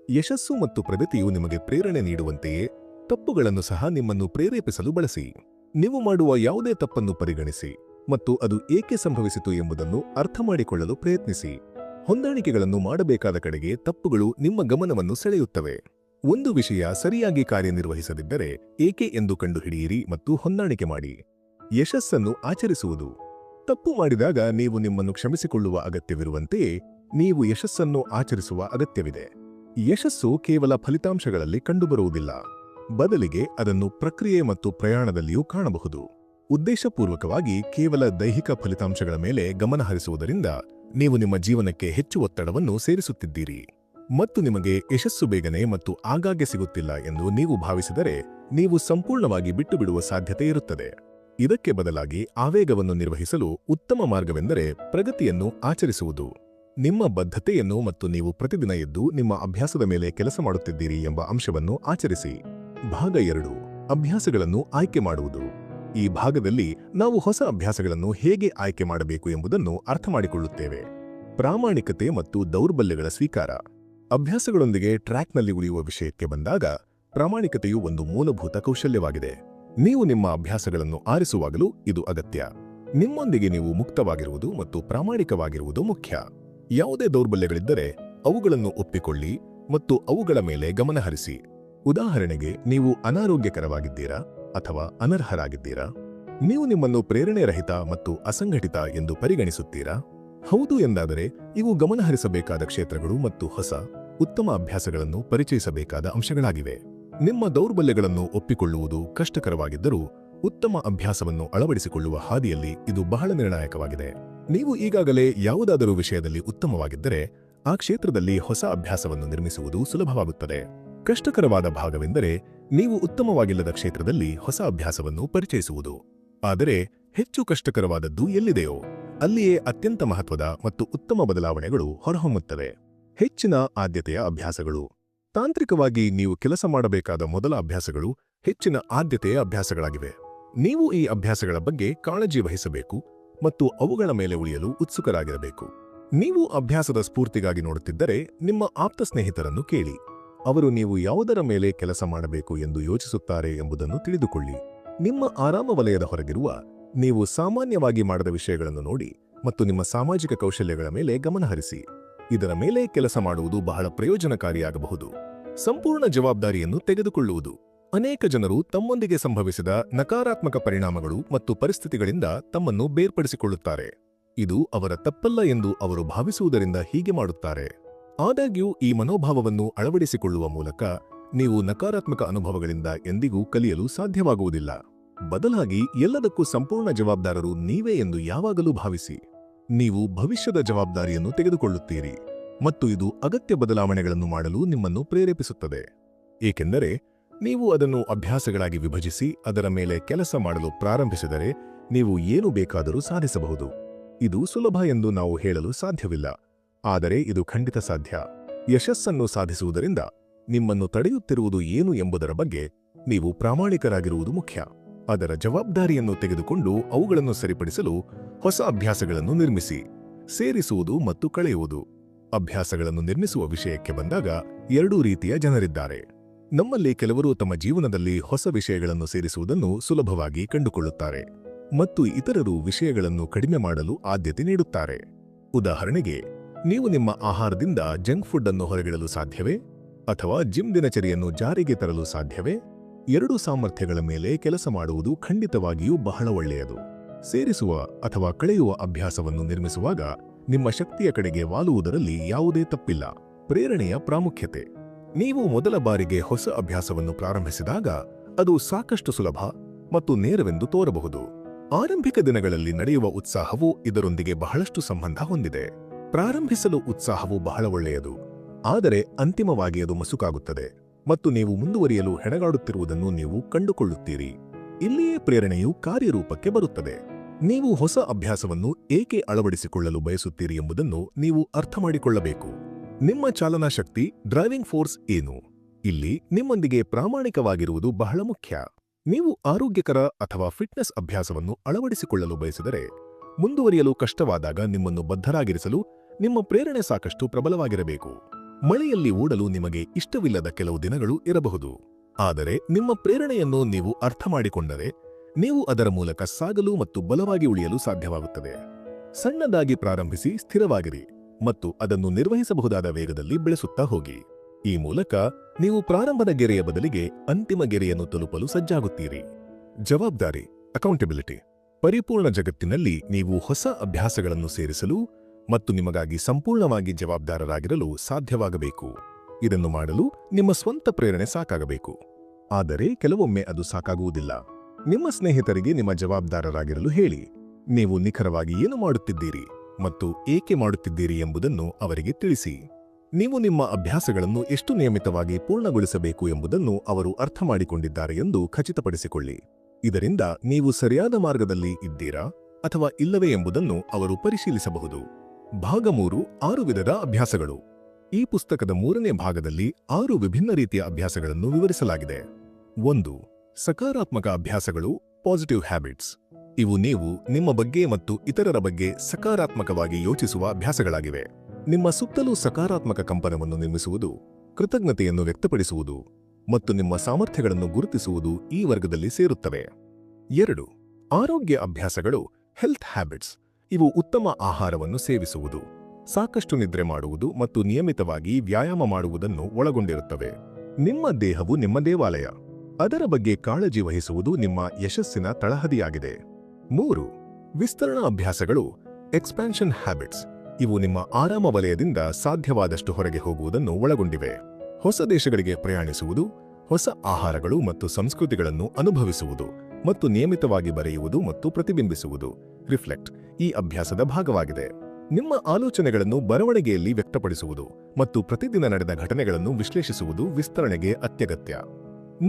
ಯಶಸ್ಸು ಮತ್ತು ಪ್ರಗತಿಯು ನಿಮಗೆ ಪ್ರೇರಣೆ ನೀಡುವಂತೆಯೇ ತಪ್ಪುಗಳನ್ನು ಸಹ ನಿಮ್ಮನ್ನು ಪ್ರೇರೇಪಿಸಲು ಬಳಸಿ. ನೀವು ಮಾಡುವ ಯಾವುದೇ ತಪ್ಪನ್ನು ಪರಿಗಣಿಸಿ ಮತ್ತು ಅದು ಏಕೆ ಸಂಭವಿಸಿತು ಎಂಬುದನ್ನು ಅರ್ಥಮಾಡಿಕೊಳ್ಳಲು ಪ್ರಯತ್ನಿಸಿ. ಹೊಂದಾಣಿಕೆಗಳನ್ನು ಮಾಡಬೇಕಾದ ಕಡೆಗೆ ತಪ್ಪುಗಳು ನಿಮ್ಮ ಗಮನವನ್ನು ಸೆಳೆಯುತ್ತವೆ. ಒಂದು ವಿಷಯ ಸರಿಯಾಗಿ ಕಾರ್ಯನಿರ್ವಹಿಸದಿದ್ದರೆ ಏಕೆ ಎಂದು ಕಂಡುಹಿಡಿಯಿರಿ ಮತ್ತು ಹೊಂದಾಣಿಕೆ ಮಾಡಿ. ಯಶಸ್ಸನ್ನು ಆಚರಿಸುವುದು. ತಪ್ಪು ಮಾಡಿದಾಗ ನೀವು ನಿಮ್ಮನ್ನು ಕ್ಷಮಿಸಿಕೊಳ್ಳುವ ಅಗತ್ಯವಿರುವಂತೆಯೇ ನೀವು ಯಶಸ್ಸನ್ನು ಆಚರಿಸುವ ಅಗತ್ಯವಿದೆ. ಯಶಸ್ಸು ಕೇವಲ ಫಲಿತಾಂಶಗಳಲ್ಲಿ ಕಂಡುಬರುವುದಿಲ್ಲ, ಬದಲಿಗೆ ಅದನ್ನು ಪ್ರಕ್ರಿಯೆ ಮತ್ತು ಪ್ರಯಾಣದಲ್ಲಿಯೂ ಕಾಣಬಹುದು. ಉದ್ದೇಶಪೂರ್ವಕವಾಗಿ ಕೇವಲ ದೈಹಿಕ ಫಲಿತಾಂಶಗಳ ಮೇಲೆ ಗಮನಹರಿಸುವುದರಿಂದ ನೀವು ನಿಮ್ಮ ಜೀವನಕ್ಕೆ ಹೆಚ್ಚು ಒತ್ತಡವನ್ನು ಸೇರಿಸುತ್ತಿದ್ದೀರಿ ಮತ್ತು ನಿಮಗೆ ಯಶಸ್ಸು ಬೇಗನೆ ಮತ್ತು ಆಗಾಗ್ಗೆ ಸಿಗುತ್ತಿಲ್ಲ ಎಂದು ನೀವು ಭಾವಿಸಿದರೆ ನೀವು ಸಂಪೂರ್ಣವಾಗಿ ಬಿಟ್ಟುಬಿಡುವ ಸಾಧ್ಯತೆ ಇರುತ್ತದೆ. ಇದಕ್ಕೆ ಬದಲಾಗಿ ಆವೇಗವನ್ನು ನಿರ್ವಹಿಸಲು ಉತ್ತಮ ಮಾರ್ಗವೆಂದರೆ ಪ್ರಗತಿಯನ್ನು ಆಚರಿಸುವುದು. ನಿಮ್ಮ ಬದ್ಧತೆಯನ್ನು ಮತ್ತು ನೀವು ಪ್ರತಿದಿನ ಎದ್ದು ನಿಮ್ಮ ಅಭ್ಯಾಸದ ಮೇಲೆ ಕೆಲಸ ಮಾಡುತ್ತಿದ್ದೀರಿ ಎಂಬ ಅಂಶವನ್ನು ಆಚರಿಸಿ. ಭಾಗ 2: ಅಭ್ಯಾಸಗಳನ್ನು ಆಯ್ಕೆ ಮಾಡುವುದು. ಈ ಭಾಗದಲ್ಲಿ ನಾವು ಹೊಸ ಅಭ್ಯಾಸಗಳನ್ನು ಹೇಗೆ ಆಯ್ಕೆ ಮಾಡಬೇಕು ಎಂಬುದನ್ನು ಅರ್ಥಮಾಡಿಕೊಳ್ಳುತ್ತೇವೆ. ಪ್ರಾಮಾಣಿಕತೆ ಮತ್ತು ದೌರ್ಬಲ್ಯಗಳ ಸ್ವೀಕಾರ. ಅಭ್ಯಾಸಗಳೊಂದಿಗೆ ಟ್ರ್ಯಾಕ್ನಲ್ಲಿ ಉಳಿಯುವ ವಿಷಯಕ್ಕೆ ಬಂದಾಗ ಪ್ರಾಮಾಣಿಕತೆಯು ಒಂದು ಮೂಲಭೂತ ಕೌಶಲ್ಯವಾಗಿದೆ. ನೀವು ನಿಮ್ಮ ಅಭ್ಯಾಸಗಳನ್ನು ಆರಿಸುವಾಗಲೂ ಇದು ಅಗತ್ಯ. ನಿಮ್ಮೊಂದಿಗೆ ನೀವು ಮುಕ್ತವಾಗಿರುವುದು ಮತ್ತು ಪ್ರಾಮಾಣಿಕವಾಗಿರುವುದು ಮುಖ್ಯ. ಯಾವುದೇ ದೌರ್ಬಲ್ಯಗಳಿದ್ದರೆ ಅವುಗಳನ್ನು ಒಪ್ಪಿಕೊಳ್ಳಿ ಮತ್ತು ಅವುಗಳ ಮೇಲೆ ಗಮನಹರಿಸಿ. ಉದಾಹರಣೆಗೆ, ನೀವು ಅನಾರೋಗ್ಯಕರವಾಗಿದ್ದೀರಾ ಅಥವಾ ಅನರ್ಹರಾಗಿದ್ದೀರಾ? ನೀವು ನಿಮ್ಮನ್ನು ಪ್ರೇರಣೆರಹಿತ ಮತ್ತು ಅಸಂಘಟಿತ ಎಂದು ಪರಿಗಣಿಸುತ್ತೀರಾ? ಹೌದು ಎಂದಾದರೆ ಇವು ಗಮನಹರಿಸಬೇಕಾದ ಕ್ಷೇತ್ರಗಳು ಮತ್ತು ಹೊಸ, ಉತ್ತಮ ಅಭ್ಯಾಸಗಳನ್ನು ಪರಿಚಯಿಸಬೇಕಾದ ಅಂಶಗಳಾಗಿವೆ. ನಿಮ್ಮ ದೌರ್ಬಲ್ಯಗಳನ್ನು ಒಪ್ಪಿಕೊಳ್ಳುವುದು ಕಷ್ಟಕರವಾಗಿದ್ದರೂ ಉತ್ತಮ ಅಭ್ಯಾಸವನ್ನು ಅಳವಡಿಸಿಕೊಳ್ಳುವ ಹಾದಿಯಲ್ಲಿ ಇದು ಬಹಳ ನಿರ್ಣಾಯಕವಾಗಿದೆ. ನೀವು ಈಗಾಗಲೇ ಯಾವುದಾದರೂ ವಿಷಯದಲ್ಲಿ ಉತ್ತಮವಾಗಿದ್ದರೆ ಆ ಕ್ಷೇತ್ರದಲ್ಲಿ ಹೊಸ ಅಭ್ಯಾಸವನ್ನು ನಿರ್ಮಿಸುವುದು ಸುಲಭವಾಗುತ್ತದೆ. ಕಷ್ಟಕರವಾದ ಭಾಗವೆಂದರೆ ನೀವು ಉತ್ತಮವಾಗಿಲ್ಲದ ಕ್ಷೇತ್ರದಲ್ಲಿ ಹೊಸ ಅಭ್ಯಾಸವನ್ನು ಪರಿಚಯಿಸುವುದು. ಆದರೆ ಹೆಚ್ಚು ಕಷ್ಟಕರವಾದದ್ದು ಎಲ್ಲಿದೆಯೋ ಅಲ್ಲಿಯೇ ಅತ್ಯಂತ ಮಹತ್ವದ ಮತ್ತು ಉತ್ತಮ ಬದಲಾವಣೆಗಳು ಹೊರಹೊಮ್ಮುತ್ತವೆ. ಹೆಚ್ಚಿನ ಆದ್ಯತೆಯ ಅಭ್ಯಾಸಗಳು. ತಾಂತ್ರಿಕವಾಗಿ ನೀವು ಕೆಲಸ ಮಾಡಬೇಕಾದ ಮೊದಲ ಅಭ್ಯಾಸಗಳು ಹೆಚ್ಚಿನ ಆದ್ಯತೆಯ ಅಭ್ಯಾಸಗಳಾಗಿವೆ. ನೀವು ಈ ಅಭ್ಯಾಸಗಳ ಬಗ್ಗೆ ಕಾಳಜಿ ವಹಿಸಬೇಕು ಮತ್ತು ಅವುಗಳ ಮೇಲೆ ಉಳಿಯಲು ಉತ್ಸುಕರಾಗಿರಬೇಕು. ನೀವು ಅಭ್ಯಾಸದ ಸ್ಫೂರ್ತಿಗಾಗಿ ನೋಡುತ್ತಿದ್ದರೆ ನಿಮ್ಮ ಆಪ್ತ ಸ್ನೇಹಿತರನ್ನು ಕೇಳಿ. ಅವರು ನೀವು ಯಾವುದರ ಮೇಲೆ ಕೆಲಸ ಮಾಡಬೇಕು ಎಂದು ಯೋಚಿಸುತ್ತಾರೆ ಎಂಬುದನ್ನು ತಿಳಿದುಕೊಳ್ಳಿ. ನಿಮ್ಮ ಆರಾಮ ವಲಯದ ಹೊರಗಿರುವ ನೀವು ಸಾಮಾನ್ಯವಾಗಿ ಮಾಡದ ವಿಷಯಗಳನ್ನು ನೋಡಿ ಮತ್ತು ನಿಮ್ಮ ಸಾಮಾಜಿಕ ಕೌಶಲ್ಯಗಳ ಮೇಲೆ ಗಮನಹರಿಸಿ. ಇದರ ಮೇಲೆ ಕೆಲಸ ಮಾಡುವುದು ಬಹಳ ಪ್ರಯೋಜನಕಾರಿಯಾಗಬಹುದು. ಸಂಪೂರ್ಣ ಜವಾಬ್ದಾರಿಯನ್ನು ತೆಗೆದುಕೊಳ್ಳುವುದು. ಅನೇಕ ಜನರು ತಮ್ಮೊಂದಿಗೆ ಸಂಭವಿಸಿದ ನಕಾರಾತ್ಮಕ ಪರಿಣಾಮಗಳು ಮತ್ತು ಪರಿಸ್ಥಿತಿಗಳಿಂದ ತಮ್ಮನ್ನು ಬೇರ್ಪಡಿಸಿಕೊಳ್ಳುತ್ತಾರೆ. ಇದು ಅವರ ತಪ್ಪಲ್ಲ ಎಂದು ಅವರು ಭಾವಿಸುವುದರಿಂದ ಹೀಗೆ ಮಾಡುತ್ತಾರೆ. ಆದಾಗ್ಯೂ ಈ ಮನೋಭಾವವನ್ನು ಅಳವಡಿಸಿಕೊಳ್ಳುವ ಮೂಲಕ ನೀವು ನಕಾರಾತ್ಮಕ ಅನುಭವಗಳಿಂದ ಎಂದಿಗೂ ಕಲಿಯಲು ಸಾಧ್ಯವಾಗುವುದಿಲ್ಲ. ಬದಲಾಗಿ ಎಲ್ಲದಕ್ಕೂ ಸಂಪೂರ್ಣ ಜವಾಬ್ದಾರರು ನೀವೇ ಎಂದು ಯಾವಾಗಲೂ ಭಾವಿಸಿ. ನೀವು ಭವಿಷ್ಯದ ಜವಾಬ್ದಾರಿಯನ್ನು ತೆಗೆದುಕೊಳ್ಳುತ್ತೀರಿ ಮತ್ತು ಇದು ಅಗತ್ಯ ಬದಲಾವಣೆಗಳನ್ನು ಮಾಡಲು ನಿಮ್ಮನ್ನು ಪ್ರೇರೇಪಿಸುತ್ತದೆ. ಏಕೆಂದರೆ ನೀವು ಅದನ್ನು ಅಭ್ಯಾಸಗಳಾಗಿ ವಿಭಜಿಸಿ ಅದರ ಮೇಲೆ ಕೆಲಸ ಮಾಡಲು ಪ್ರಾರಂಭಿಸಿದರೆ ನೀವು ಏನು ಬೇಕಾದರೂ ಸಾಧಿಸಬಹುದು. ಇದು ಸುಲಭ ಎಂದು ನಾವು ಹೇಳಲು ಸಾಧ್ಯವಿಲ್ಲ, ಆದರೆ ಇದು ಖಂಡಿತ ಸಾಧ್ಯ. ಯಶಸ್ಸನ್ನು ಸಾಧಿಸುವುದರಿಂದ ನಿಮ್ಮನ್ನು ತಡೆಯುತ್ತಿರುವುದು ಏನು ಎಂಬುದರ ಬಗ್ಗೆ ನೀವು ಪ್ರಾಮಾಣಿಕರಾಗಿರುವುದು ಮುಖ್ಯ. ಅದರ ಜವಾಬ್ದಾರಿಯನ್ನು ತೆಗೆದುಕೊಂಡು ಅವುಗಳನ್ನು ಸರಿಪಡಿಸಲು ಹೊಸ ಅಭ್ಯಾಸಗಳನ್ನು ನಿರ್ಮಿಸಿ. ಸೇರಿಸುವುದು ಮತ್ತು ಕಳೆಯುವುದು. ಅಭ್ಯಾಸಗಳನ್ನು ನಿರ್ಮಿಸುವ ವಿಷಯಕ್ಕೆ ಬಂದಾಗ ಎರಡೂ ರೀತಿಯ ಜನರಿದ್ದಾರೆ. ನಮ್ಮಲ್ಲಿ ಕೆಲವರು ತಮ್ಮ ಜೀವನದಲ್ಲಿ ಹೊಸ ವಿಷಯಗಳನ್ನು ಸೇರಿಸುವುದನ್ನು ಸುಲಭವಾಗಿ ಕಂಡುಕೊಳ್ಳುತ್ತಾರೆ ಮತ್ತು ಇತರರು ವಿಷಯಗಳನ್ನು ಕಡಿಮೆ ಮಾಡಲು ಆದ್ಯತೆ ನೀಡುತ್ತಾರೆ. ಉದಾಹರಣೆಗೆ, ನೀವು ನಿಮ್ಮ ಆಹಾರದಿಂದ ಜಂಕ್ ಫುಡ್ ಅನ್ನು ಹೊರಗಿಡಲು ಸಾಧ್ಯವೇ ಅಥವಾ ಜಿಮ್ ದಿನಚರಿಯನ್ನು ಜಾರಿಗೆ ತರಲು ಸಾಧ್ಯವೇ? ಎರಡೂ ಸಾಮರ್ಥ್ಯಗಳ ಮೇಲೆ ಕೆಲಸ ಮಾಡುವುದು ಖಂಡಿತವಾಗಿಯೂ ಬಹಳ ಒಳ್ಳೆಯದು. ಸೇರಿಸುವ ಅಥವಾ ಕಳೆಯುವ ಅಭ್ಯಾಸವನ್ನು ನಿರ್ಮಿಸುವಾಗ ನಿಮ್ಮ ಶಕ್ತಿಯ ಕಡೆಗೆ ವಾಲುವುದರಲ್ಲಿ ಯಾವುದೇ ತಪ್ಪಿಲ್ಲ. ಪ್ರೇರಣೆಯ ಪ್ರಾಮುಖ್ಯತೆ. ನೀವು ಮೊದಲ ಬಾರಿಗೆ ಹೊಸ ಅಭ್ಯಾಸವನ್ನು ಪ್ರಾರಂಭಿಸಿದಾಗ ಅದು ಸಾಕಷ್ಟು ಸುಲಭ ಮತ್ತು ನೇರವೆಂದು ತೋರಬಹುದು. ಆರಂಭಿಕ ದಿನಗಳಲ್ಲಿ ನಡೆಯುವ ಉತ್ಸಾಹವು ಇದರೊಂದಿಗೆ ಬಹಳಷ್ಟು ಸಂಬಂಧ ಹೊಂದಿದೆ. ಪ್ರಾರಂಭಿಸಲು ಉತ್ಸಾಹವು ಬಹಳ ಒಳ್ಳೆಯದು, ಆದರೆ ಅಂತಿಮವಾಗಿ ಅದು ಮಸುಕಾಗುತ್ತದೆ ಮತ್ತು ನೀವು ಮುಂದುವರಿಯಲು ಹೆಣಗಾಡುತ್ತಿರುವುದನ್ನು ನೀವು ಕಂಡುಕೊಳ್ಳುತ್ತೀರಿ. ಇಲ್ಲಿಯೇ ಪ್ರೇರಣೆಯು ಕಾರ್ಯರೂಪಕ್ಕೆ ಬರುತ್ತದೆ. ನೀವು ಹೊಸ ಅಭ್ಯಾಸವನ್ನು ಏಕೆ ಅಳವಡಿಸಿಕೊಳ್ಳಲು ಬಯಸುತ್ತೀರಿ ಎಂಬುದನ್ನು ನೀವು ಅರ್ಥಮಾಡಿಕೊಳ್ಳಬೇಕು. ನಿಮ್ಮ ಚಾಲನಾ ಶಕ್ತಿ, ಡ್ರೈವಿಂಗ್ ಫೋರ್ಸ್ ಏನು? ಇಲ್ಲಿ ನಿಮ್ಮೊಂದಿಗೆ ಪ್ರಾಮಾಣಿಕವಾಗಿರುವುದು ಬಹಳ ಮುಖ್ಯ. ನೀವು ಆರೋಗ್ಯಕರ ಅಥವಾ ಫಿಟ್ನೆಸ್ ಅಭ್ಯಾಸವನ್ನು ಅಳವಡಿಸಿಕೊಳ್ಳಲು ಬಯಸಿದರೆ, ಮುಂದುವರಿಯಲು ಕಷ್ಟವಾದಾಗ ನಿಮ್ಮನ್ನು ಬದ್ಧರಾಗಿರಿಸಲು ನಿಮ್ಮ ಪ್ರೇರಣೆ ಸಾಕಷ್ಟು ಪ್ರಬಲವಾಗಿರಬೇಕು. ಮಳೆಯಲ್ಲಿ ಓಡಲು ನಿಮಗೆ ಇಷ್ಟವಿಲ್ಲದ ಕೆಲವು ದಿನಗಳು ಇರಬಹುದು. ಆದರೆ ನಿಮ್ಮ ಪ್ರೇರಣೆಯನ್ನು ನೀವು ಅರ್ಥಮಾಡಿಕೊಂಡರೆ, ನೀವು ಅದರ ಮೂಲಕ ಸಾಗಲು ಮತ್ತು ಬಲವಾಗಿ ಉಳಿಯಲು ಸಾಧ್ಯವಾಗುತ್ತದೆ. ಸಣ್ಣದಾಗಿ ಪ್ರಾರಂಭಿಸಿ ಸ್ಥಿರವಾಗಿರಿ ಮತ್ತು ಅದನ್ನು ನಿರ್ವಹಿಸಬಹುದಾದ ವೇಗದಲ್ಲಿ ಬೆಳೆಸುತ್ತಾ ಹೋಗಿ. ಈ ಮೂಲಕ ನೀವು ಪ್ರಾರಂಭದ ಗೆರೆಯ ಬದಲಿಗೆ ಅಂತಿಮ ಗೆರೆಯನ್ನು ತಲುಪಲು ಸಜ್ಜಾಗುತ್ತೀರಿ. ಜವಾಬ್ದಾರಿ, ಅಕೌಂಟಬಿಲಿಟಿ. ಪರಿಪೂರ್ಣ ಜಗತ್ತಿನಲ್ಲಿ ನೀವು ಹೊಸ ಅಭ್ಯಾಸಗಳನ್ನು ಸೇರಿಸಲು ಮತ್ತು ನಿಮಗಾಗಿ ಸಂಪೂರ್ಣವಾಗಿ ಜವಾಬ್ದಾರರಾಗಿರಲು ಸಾಧ್ಯವಾಗಬೇಕು. ಇದನ್ನು ಮಾಡಲು ನಿಮ್ಮ ಸ್ವಂತ ಪ್ರೇರಣೆ ಸಾಕಾಗಬೇಕು. ಆದರೆ ಕೆಲವೊಮ್ಮೆ ಅದು ಸಾಕಾಗುವುದಿಲ್ಲ. ನಿಮ್ಮ ಸ್ನೇಹಿತರಿಗೆ ನಿಮ್ಮ ಜವಾಬ್ದಾರರಾಗಿರಲು ಹೇಳಿ. ನೀವು ನಿಖರವಾಗಿ ಏನು ಮಾಡುತ್ತಿದ್ದೀರಿ ಮತ್ತು ಏಕೆ ಮಾಡುತ್ತಿದ್ದೀರಿ ಎಂಬುದನ್ನು ಅವರಿಗೆ ತಿಳಿಸಿ. ನೀವು ನಿಮ್ಮ ಅಭ್ಯಾಸಗಳನ್ನು ಎಷ್ಟು ನಿಯಮಿತವಾಗಿ ಪೂರ್ಣಗೊಳಿಸಬೇಕು ಎಂಬುದನ್ನು ಅವರು ಅರ್ಥಮಾಡಿಕೊಂಡಿದ್ದಾರೆ ಎಂದು ಖಚಿತಪಡಿಸಿಕೊಳ್ಳಿ. ಇದರಿಂದ ನೀವು ಸರಿಯಾದ ಮಾರ್ಗದಲ್ಲಿ ಇದ್ದೀರಾ ಅಥವಾ ಇಲ್ಲವೇ ಎಂಬುದನ್ನು ಅವರು ಪರಿಶೀಲಿಸಬಹುದು. ಭಾಗ 3, 6 ವಿಧದ ಅಭ್ಯಾಸಗಳು. ಈ ಪುಸ್ತಕದ 3ನೇ ಭಾಗದಲ್ಲಿ 6 ವಿಭಿನ್ನ ರೀತಿಯ ಅಭ್ಯಾಸಗಳನ್ನು ವಿವರಿಸಲಾಗಿದೆ. 1. ಸಕಾರಾತ್ಮಕ ಅಭ್ಯಾಸಗಳು, ಪಾಸಿಟಿವ್ ಹ್ಯಾಬಿಟ್ಸ್. ಇವು ನೀವು ನಿಮ್ಮ ಬಗ್ಗೆ ಮತ್ತು ಇತರರ ಬಗ್ಗೆ ಸಕಾರಾತ್ಮಕವಾಗಿ ಯೋಚಿಸುವ ಅಭ್ಯಾಸಗಳಾಗಿವೆ. ನಿಮ್ಮ ಸುತ್ತಲೂ ಸಕಾರಾತ್ಮಕ ಕಂಪನವನ್ನು ನಿರ್ಮಿಸುವುದು, ಕೃತಜ್ಞತೆಯನ್ನು ವ್ಯಕ್ತಪಡಿಸುವುದು ಮತ್ತು ನಿಮ್ಮ ಸಾಮರ್ಥ್ಯಗಳನ್ನು ಗುರುತಿಸುವುದು ಈ ವರ್ಗದಲ್ಲಿ ಸೇರುತ್ತವೆ. 2. ಆರೋಗ್ಯ ಅಭ್ಯಾಸಗಳು, ಹೆಲ್ತ್ ಹ್ಯಾಬಿಟ್ಸ್. ಇವು ಉತ್ತಮ ಆಹಾರವನ್ನು ಸೇವಿಸುವುದು, ಸಾಕಷ್ಟು ನಿದ್ರೆ ಮಾಡುವುದು ಮತ್ತು ನಿಯಮಿತವಾಗಿ ವ್ಯಾಯಾಮ ಮಾಡುವುದನ್ನು ಒಳಗೊಂಡಿರುತ್ತವೆ. ನಿಮ್ಮ ದೇಹವು ನಿಮ್ಮ ದೇವಾಲಯ. ಅದರ ಬಗ್ಗೆ ಕಾಳಜಿ ವಹಿಸುವುದು ನಿಮ್ಮ ಯಶಸ್ಸಿನ ತಳಹದಿಯಾಗಿದೆ. 3. ವಿಸ್ತರಣಾ ಅಭ್ಯಾಸಗಳು, ಎಕ್ಸ್ಪ್ಯಾನ್ಷನ್ ಹ್ಯಾಬಿಟ್ಸ್. ಇವು ನಿಮ್ಮ ಆರಾಮ ವಲಯದಿಂದ ಸಾಧ್ಯವಾದಷ್ಟು ಹೊರಗೆ ಹೋಗುವುದನ್ನು ಒಳಗೊಂಡಿವೆ. ಹೊಸ ದೇಶಗಳಿಗೆ ಪ್ರಯಾಣಿಸುವುದು, ಹೊಸ ಆಹಾರಗಳು ಮತ್ತು ಸಂಸ್ಕೃತಿಗಳನ್ನು ಅನುಭವಿಸುವುದು ಮತ್ತು ನಿಯಮಿತವಾಗಿ ಬರೆಯುವುದು ಮತ್ತು ಪ್ರತಿಬಿಂಬಿಸುವುದು, ರಿಫ್ಲೆಕ್ಟ್, ಈ ಅಭ್ಯಾಸದ ಭಾಗವಾಗಿದೆ. ನಿಮ್ಮ ಆಲೋಚನೆಗಳನ್ನು ಬರವಣಿಗೆಯಲ್ಲಿ ವ್ಯಕ್ತಪಡಿಸುವುದು ಮತ್ತು ಪ್ರತಿದಿನ ನಡೆದ ಘಟನೆಗಳನ್ನು ವಿಶ್ಲೇಷಿಸುವುದು ವಿಸ್ತರಣೆಗೆ ಅತ್ಯಗತ್ಯ.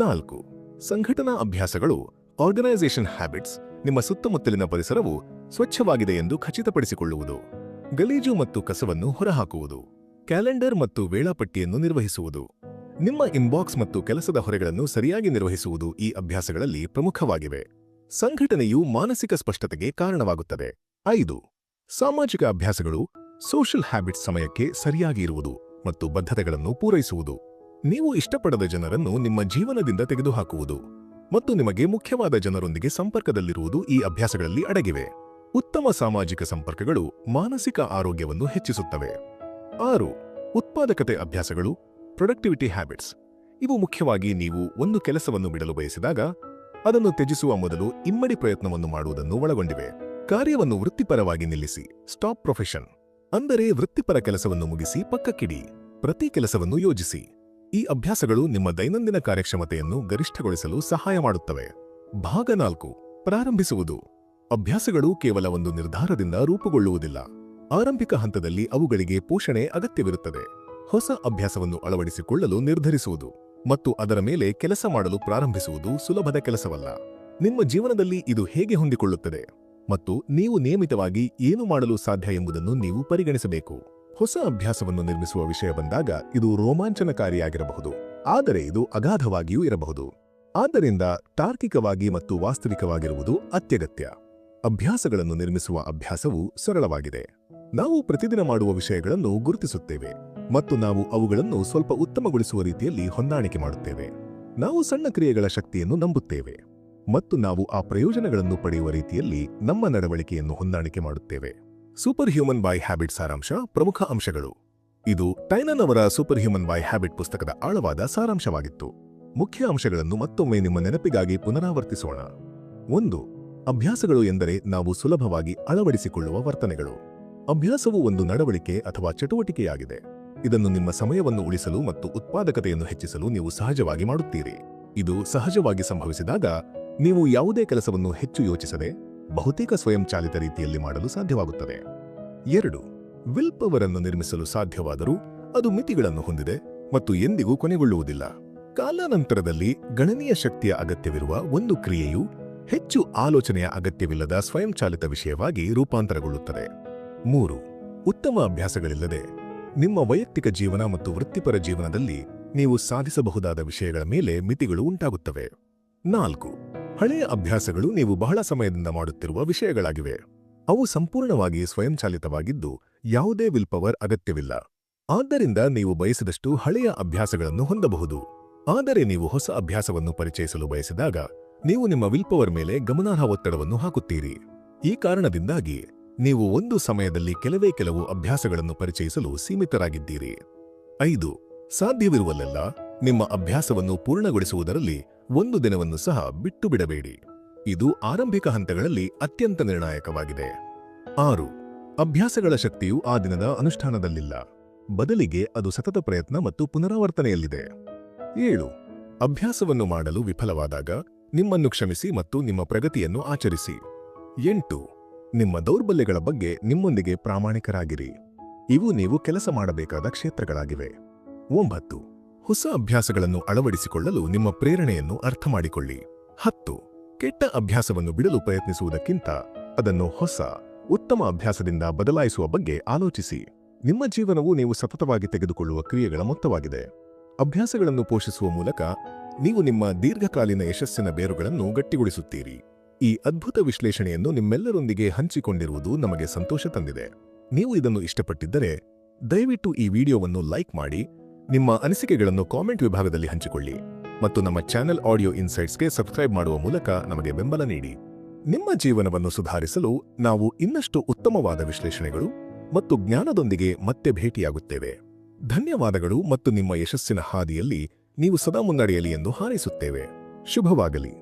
4. ಸಂಘಟನಾ ಅಭ್ಯಾಸಗಳು, ಆರ್ಗನೈಸೇಷನ್ ಹ್ಯಾಬಿಟ್ಸ್. ನಿಮ್ಮ ಸುತ್ತಮುತ್ತಲಿನ ಪರಿಸರವು ಸ್ವಚ್ಛವಾಗಿದೆ ಎಂದು ಖಚಿತಪಡಿಸಿಕೊಳ್ಳುವುದು, ಗಲೀಜು ಮತ್ತು ಕಸವನ್ನು ಹೊರಹಾಕುವುದು, ಕ್ಯಾಲೆಂಡರ್ ಮತ್ತು ವೇಳಾಪಟ್ಟಿಯನ್ನು ನಿರ್ವಹಿಸುವುದು, ನಿಮ್ಮ ಇನ್ಬಾಕ್ಸ್ ಮತ್ತು ಕೆಲಸದ ಹೊರೆಗಳನ್ನು ಸರಿಯಾಗಿ ನಿರ್ವಹಿಸುವುದು ಈ ಅಭ್ಯಾಸಗಳಲ್ಲಿ ಪ್ರಮುಖವಾಗಿವೆ. ಸಂಘಟನೆಯು ಮಾನಸಿಕ ಸ್ಪಷ್ಟತೆಗೆ ಕಾರಣವಾಗುತ್ತದೆ. 5. ಸಾಮಾಜಿಕ ಅಭ್ಯಾಸಗಳು, ಸೋಷಿಯಲ್ ಹ್ಯಾಬಿಟ್ಸ್. ಸಮಯಕ್ಕೆ ಸರಿಯಾಗಿ ಇರುವುದು ಮತ್ತು ಬದ್ಧತೆಗಳನ್ನು ಪೂರೈಸುವುದು. ನೀವು ಇಷ್ಟಪಡದ ಜನರನ್ನು ನಿಮ್ಮ ಜೀವನದಿಂದ ತೆಗೆದುಹಾಕುವುದು ಮತ್ತು ನಿಮಗೆ ಮುಖ್ಯವಾದ ಜನರೊಂದಿಗೆ ಸಂಪರ್ಕದಲ್ಲಿರುವುದು ಈ ಅಭ್ಯಾಸಗಳಲ್ಲಿ ಅಡಗಿವೆ. ಉತ್ತಮ ಸಾಮಾಜಿಕ ಸಂಪರ್ಕಗಳು ಮಾನಸಿಕ ಆರೋಗ್ಯವನ್ನು ಹೆಚ್ಚಿಸುತ್ತವೆ. 6. ಉತ್ಪಾದಕತೆ ಅಭ್ಯಾಸಗಳು, ಪ್ರೊಡಕ್ಟಿವಿಟಿ ಹ್ಯಾಬಿಟ್ಸ್. ಇವು ಮುಖ್ಯವಾಗಿ ನೀವು ಒಂದು ಕೆಲಸವನ್ನು ಬಿಡಲು ಬಯಸಿದಾಗ ಅದನ್ನು ತ್ಯಜಿಸುವ ಮೊದಲು ಇಮ್ಮಡಿ ಪ್ರಯತ್ನವನ್ನು ಮಾಡುವುದನ್ನು ಒಳಗೊಂಡಿವೆ. ಕಾರ್ಯವನ್ನು ವೃತ್ತಿಪರವಾಗಿ ನಿಲ್ಲಿಸಿ, ಸ್ಟಾಪ್ ಪ್ರೊಫೆಷನ್. ಅಂದರೆ ವೃತ್ತಿಪರ ಕೆಲಸವನ್ನು ಮುಗಿಸಿ ಪಕ್ಕಕ್ಕಿಡಿ. ಪ್ರತಿ ಕೆಲಸವನ್ನು ಯೋಜಿಸಿ. ಈ ಅಭ್ಯಾಸಗಳು ನಿಮ್ಮ ದೈನಂದಿನ ಕಾರ್ಯಕ್ಷಮತೆಯನ್ನು ಗರಿಷ್ಠಗೊಳಿಸಲು ಸಹಾಯ ಮಾಡುತ್ತವೆ. ಭಾಗ 4. ಪ್ರಾರಂಭಿಸುವುದು. ಅಭ್ಯಾಸಗಳು ಕೇವಲ ಒಂದು ನಿರ್ಧಾರದಿಂದ ರೂಪುಗೊಳ್ಳುವುದಿಲ್ಲ. ಆರಂಭಿಕ ಹಂತದಲ್ಲಿ ಅವುಗಳಿಗೆ ಪೋಷಣೆ ಅಗತ್ಯವಿರುತ್ತದೆ. ಹೊಸ ಅಭ್ಯಾಸವನ್ನು ಅಳವಡಿಸಿಕೊಳ್ಳಲು ನಿರ್ಧರಿಸುವುದು ಮತ್ತು ಅದರ ಮೇಲೆ ಕೆಲಸ ಮಾಡಲು ಪ್ರಾರಂಭಿಸುವುದು ಸುಲಭದ ಕೆಲಸವಲ್ಲ. ನಿಮ್ಮ ಜೀವನದಲ್ಲಿ ಇದು ಹೇಗೆ ಹೊಂದಿಕೊಳ್ಳುತ್ತದೆ ಮತ್ತು ನೀವು ನಿಯಮಿತವಾಗಿ ಏನು ಮಾಡಲು ಸಾಧ್ಯ ಎಂಬುದನ್ನು ನೀವು ಪರಿಗಣಿಸಬೇಕು. ಹೊಸ ಅಭ್ಯಾಸವನ್ನು ನಿರ್ಮಿಸುವ ವಿಷಯ ಬಂದಾಗ ಇದು ರೋಮಾಂಚನಕಾರಿಯಾಗಿರಬಹುದು, ಆದರೆ ಇದು ಅಗಾಧವಾಗಿಯೂ ಇರಬಹುದು. ಆದ್ದರಿಂದ ತಾರ್ಕಿಕವಾಗಿ ಮತ್ತು ವಾಸ್ತವಿಕವಾಗಿರುವುದು ಅತ್ಯಗತ್ಯ. ಅಭ್ಯಾಸಗಳನ್ನು ನಿರ್ಮಿಸುವ ಅಭ್ಯಾಸವು ಸರಳವಾಗಿದೆ. ನಾವು ಪ್ರತಿದಿನ ಮಾಡುವ ವಿಷಯಗಳನ್ನು ಗುರುತಿಸುತ್ತೇವೆ ಮತ್ತು ನಾವು ಅವುಗಳನ್ನು ಸ್ವಲ್ಪ ಉತ್ತಮಗೊಳಿಸುವ ರೀತಿಯಲ್ಲಿ ಹೊಂದಾಣಿಕೆ ಮಾಡುತ್ತೇವೆ. ನಾವು ಸಣ್ಣ ಕ್ರಿಯೆಗಳ ಶಕ್ತಿಯನ್ನು ನಂಬುತ್ತೇವೆ ಮತ್ತು ನಾವು ಆ ಪ್ರಯೋಜನಗಳನ್ನು ಪಡೆಯುವ ರೀತಿಯಲ್ಲಿ ನಮ್ಮ ನಡವಳಿಕೆಯನ್ನು ಹೊಂದಾಣಿಕೆ ಮಾಡುತ್ತೇವೆ. ಸೂಪರ್ ಹ್ಯೂಮನ್ ಬೈ ಹ್ಯಾಬಿಟ್ ಸಾರಾಂಶ, ಪ್ರಮುಖ ಅಂಶಗಳು. ಇದು ಟೈನನ್ ಅವರ ಸೂಪರ್ ಹ್ಯೂಮನ್ ಬೈ ಹ್ಯಾಬಿಟ್ ಪುಸ್ತಕದ ಆಳವಾದ ಸಾರಾಂಶವಾಗಿತ್ತು. ಮುಖ್ಯ ಅಂಶಗಳನ್ನು ಮತ್ತೊಮ್ಮೆ ನಿಮ್ಮ ನೆನಪಿಗಾಗಿ ಪುನರಾವರ್ತಿಸೋಣ. 1. ಅಭ್ಯಾಸಗಳು ಎಂದರೆ ನಾವು ಸುಲಭವಾಗಿ ಅಳವಡಿಸಿಕೊಳ್ಳುವ ವರ್ತನೆಗಳು. ಅಭ್ಯಾಸವು ಒಂದು ನಡವಳಿಕೆ ಅಥವಾ ಚಟುವಟಿಕೆಯಾಗಿದೆ. ಇದನ್ನು ನಿಮ್ಮ ಸಮಯವನ್ನು ಉಳಿಸಲು ಮತ್ತು ಉತ್ಪಾದಕತೆಯನ್ನು ಹೆಚ್ಚಿಸಲು ನೀವು ಸಹಜವಾಗಿ ಮಾಡುತ್ತೀರಿ. ಇದು ಸಹಜವಾಗಿ ಸಂಭವಿಸಿದಾಗ ನೀವು ಯಾವುದೇ ಕೆಲಸವನ್ನು ಹೆಚ್ಚು ಯೋಚಿಸದೆ ಬಹುತೇಕ ಸ್ವಯಂಚಾಲಿತ ರೀತಿಯಲ್ಲಿ ಮಾಡಲು ಸಾಧ್ಯವಾಗುತ್ತದೆ. 2. ವಿಲ್ ಪವರ್ ಅನ್ನು ನಿರ್ಮಿಸಲು ಸಾಧ್ಯವಾದರೂ ಅದು ಮಿತಿಗಳನ್ನು ಹೊಂದಿದೆ ಮತ್ತು ಎಂದಿಗೂ ಕೊನೆಗೊಳ್ಳುವುದಿಲ್ಲ. ಕಾಲಾನಂತರದಲ್ಲಿ ಗಣನೀಯ ಶಕ್ತಿಯ ಅಗತ್ಯವಿರುವ ಒಂದು ಕ್ರಿಯೆಯು ಹೆಚ್ಚು ಆಲೋಚನೆಯ ಅಗತ್ಯವಿಲ್ಲದ ಸ್ವಯಂಚಾಲಿತ ವಿಷಯವಾಗಿ ರೂಪಾಂತರಗೊಳ್ಳುತ್ತದೆ. 3. ಉತ್ತಮ ಅಭ್ಯಾಸಗಳಿಲ್ಲದೆ ನಿಮ್ಮ ವೈಯಕ್ತಿಕ ಜೀವನ ಮತ್ತು ವೃತ್ತಿಪರ ಜೀವನದಲ್ಲಿ ನೀವು ಸಾಧಿಸಬಹುದಾದ ವಿಷಯಗಳ ಮೇಲೆ ಮಿತಿಗಳು ಉಂಟಾಗುತ್ತವೆ. 4. ಹಳೆಯ ಅಭ್ಯಾಸಗಳು ನೀವು ಬಹಳ ಸಮಯದಿಂದ ಮಾಡುತ್ತಿರುವ ವಿಷಯಗಳಾಗಿವೆ. ಅವು ಸಂಪೂರ್ಣವಾಗಿ ಸ್ವಯಂಚಾಲಿತವಾಗಿದ್ದು ಯಾವುದೇ ವಿಲ್ ಪವರ್ ಅಗತ್ಯವಿಲ್ಲ. ಆದ್ದರಿಂದ ನೀವು ಬಯಸಿದಷ್ಟು ಹಳೆಯ ಅಭ್ಯಾಸಗಳನ್ನು ಹೊಂದಬಹುದು. ಆದರೆ ನೀವು ಹೊಸ ಅಭ್ಯಾಸವನ್ನು ಪರಿಚಯಿಸಲು ಬಯಸಿದಾಗ ನೀವು ನಿಮ್ಮ ವಿಲ್ ಪವರ್ ಮೇಲೆ ಗಮನಾರ್ಹ ಒತ್ತಡವನ್ನು ಹಾಕುತ್ತೀರಿ. ಈ ಕಾರಣದಿಂದಾಗಿ ನೀವು ಒಂದು ಸಮಯದಲ್ಲಿ ಕೆಲವು ಅಭ್ಯಾಸಗಳನ್ನು ಪರಿಚಯಿಸಲು ಸೀಮಿತರಾಗಿದ್ದೀರಿ. 5. ಸಾಧ್ಯವಿರುವಲ್ಲೆಲ್ಲ ನಿಮ್ಮ ಅಭ್ಯಾಸವನ್ನು ಪೂರ್ಣಗೊಳಿಸುವುದರಲ್ಲಿ ಒಂದು ದಿನವನ್ನು ಸಹ ಬಿಟ್ಟು ಬಿಡಬೇಡಿ. ಇದು ಆರಂಭಿಕ ಹಂತಗಳಲ್ಲಿ ಅತ್ಯಂತ ನಿರ್ಣಾಯಕವಾಗಿದೆ. 6. ಅಭ್ಯಾಸಗಳ ಶಕ್ತಿಯು ಆ ದಿನದ ಅನುಷ್ಠಾನದಲ್ಲಿಲ್ಲ, ಬದಲಿಗೆ ಅದು ಸತತ ಪ್ರಯತ್ನ ಮತ್ತು ಪುನರಾವರ್ತನೆಯಲ್ಲಿದೆ. 7. ಅಭ್ಯಾಸವನ್ನು ಮಾಡಲು ವಿಫಲವಾದಾಗ ನಿಮ್ಮನ್ನು ಕ್ಷಮಿಸಿ ಮತ್ತು ನಿಮ್ಮ ಪ್ರಗತಿಯನ್ನು ಆಚರಿಸಿ. 8. ನಿಮ್ಮ ದೌರ್ಬಲ್ಯಗಳ ಬಗ್ಗೆ ನಿಮ್ಮೊಂದಿಗೆ ಪ್ರಾಮಾಣಿಕರಾಗಿರಿ. ಇವು ನೀವು ಕೆಲಸ ಮಾಡಬೇಕಾದ ಕ್ಷೇತ್ರಗಳಾಗಿವೆ. 9. ಹೊಸ ಅಭ್ಯಾಸಗಳನ್ನು ಅಳವಡಿಸಿಕೊಳ್ಳಲು ನಿಮ್ಮ ಪ್ರೇರಣೆಯನ್ನು ಅರ್ಥಮಾಡಿಕೊಳ್ಳಿ. 10. ಕೆಟ್ಟ ಅಭ್ಯಾಸವನ್ನು ಬಿಡಲು ಪ್ರಯತ್ನಿಸುವುದಕ್ಕಿಂತ ಅದನ್ನು ಹೊಸ, ಉತ್ತಮ ಅಭ್ಯಾಸದಿಂದ ಬದಲಾಯಿಸುವ ಬಗ್ಗೆ ಆಲೋಚಿಸಿ. ನಿಮ್ಮ ಜೀವನವು ನೀವು ಸತತವಾಗಿ ತೆಗೆದುಕೊಳ್ಳುವ ಕ್ರಿಯೆಗಳ ಮೊತ್ತವಾಗಿದೆ. ಅಭ್ಯಾಸಗಳನ್ನು ಪೋಷಿಸುವ ಮೂಲಕ ನೀವು ನಿಮ್ಮ ದೀರ್ಘಕಾಲೀನ ಯಶಸ್ಸಿನ ಬೇರುಗಳನ್ನು ಗಟ್ಟಿಗೊಳಿಸುತ್ತೀರಿ. ಈ ಅದ್ಭುತ ವಿಶ್ಲೇಷಣೆಯನ್ನು ನಿಮ್ಮೆಲ್ಲರೊಂದಿಗೆ ಹಂಚಿಕೊಂಡಿರುವುದು ನಮಗೆ ಸಂತೋಷ ತಂದಿದೆ. ನೀವು ಇದನ್ನು ಇಷ್ಟಪಟ್ಟಿದ್ದರೆ ದಯವಿಟ್ಟು ಈ ವಿಡಿಯೋವನ್ನು ಲೈಕ್ ಮಾಡಿ, ನಿಮ್ಮ ಅನಿಸಿಕೆಗಳನ್ನು ಕಾಮೆಂಟ್ ವಿಭಾಗದಲ್ಲಿ ಹಂಚಿಕೊಳ್ಳಿ ಮತ್ತು ನಮ್ಮ ಚಾನೆಲ್ ಆಡಿಯೋ ಇನ್ಸೈಟ್ಸ್ಗೆ ಸಬ್ಸ್ಕ್ರೈಬ್ ಮಾಡುವ ಮೂಲಕ ನಮಗೆ ಬೆಂಬಲ ನೀಡಿ. ನಿಮ್ಮ ಜೀವನವನ್ನು ಸುಧಾರಿಸಲು ನಾವು ಇನ್ನಷ್ಟು ಉತ್ತಮವಾದ ವಿಶ್ಲೇಷಣೆಗಳು ಮತ್ತು ಜ್ಞಾನದೊಂದಿಗೆ ಮತ್ತೆ ಭೇಟಿಯಾಗುತ್ತೇವೆ. ಧನ್ಯವಾದಗಳು ಮತ್ತು ನಿಮ್ಮ ಯಶಸ್ಸಿನ ಹಾದಿಯಲ್ಲಿ ನೀವು ಸದಾ ಮುನ್ನಡೆಯಲಿ ಎಂದು ಹಾರೈಸುತ್ತೇವೆ. ಶುಭವಾಗಲಿ.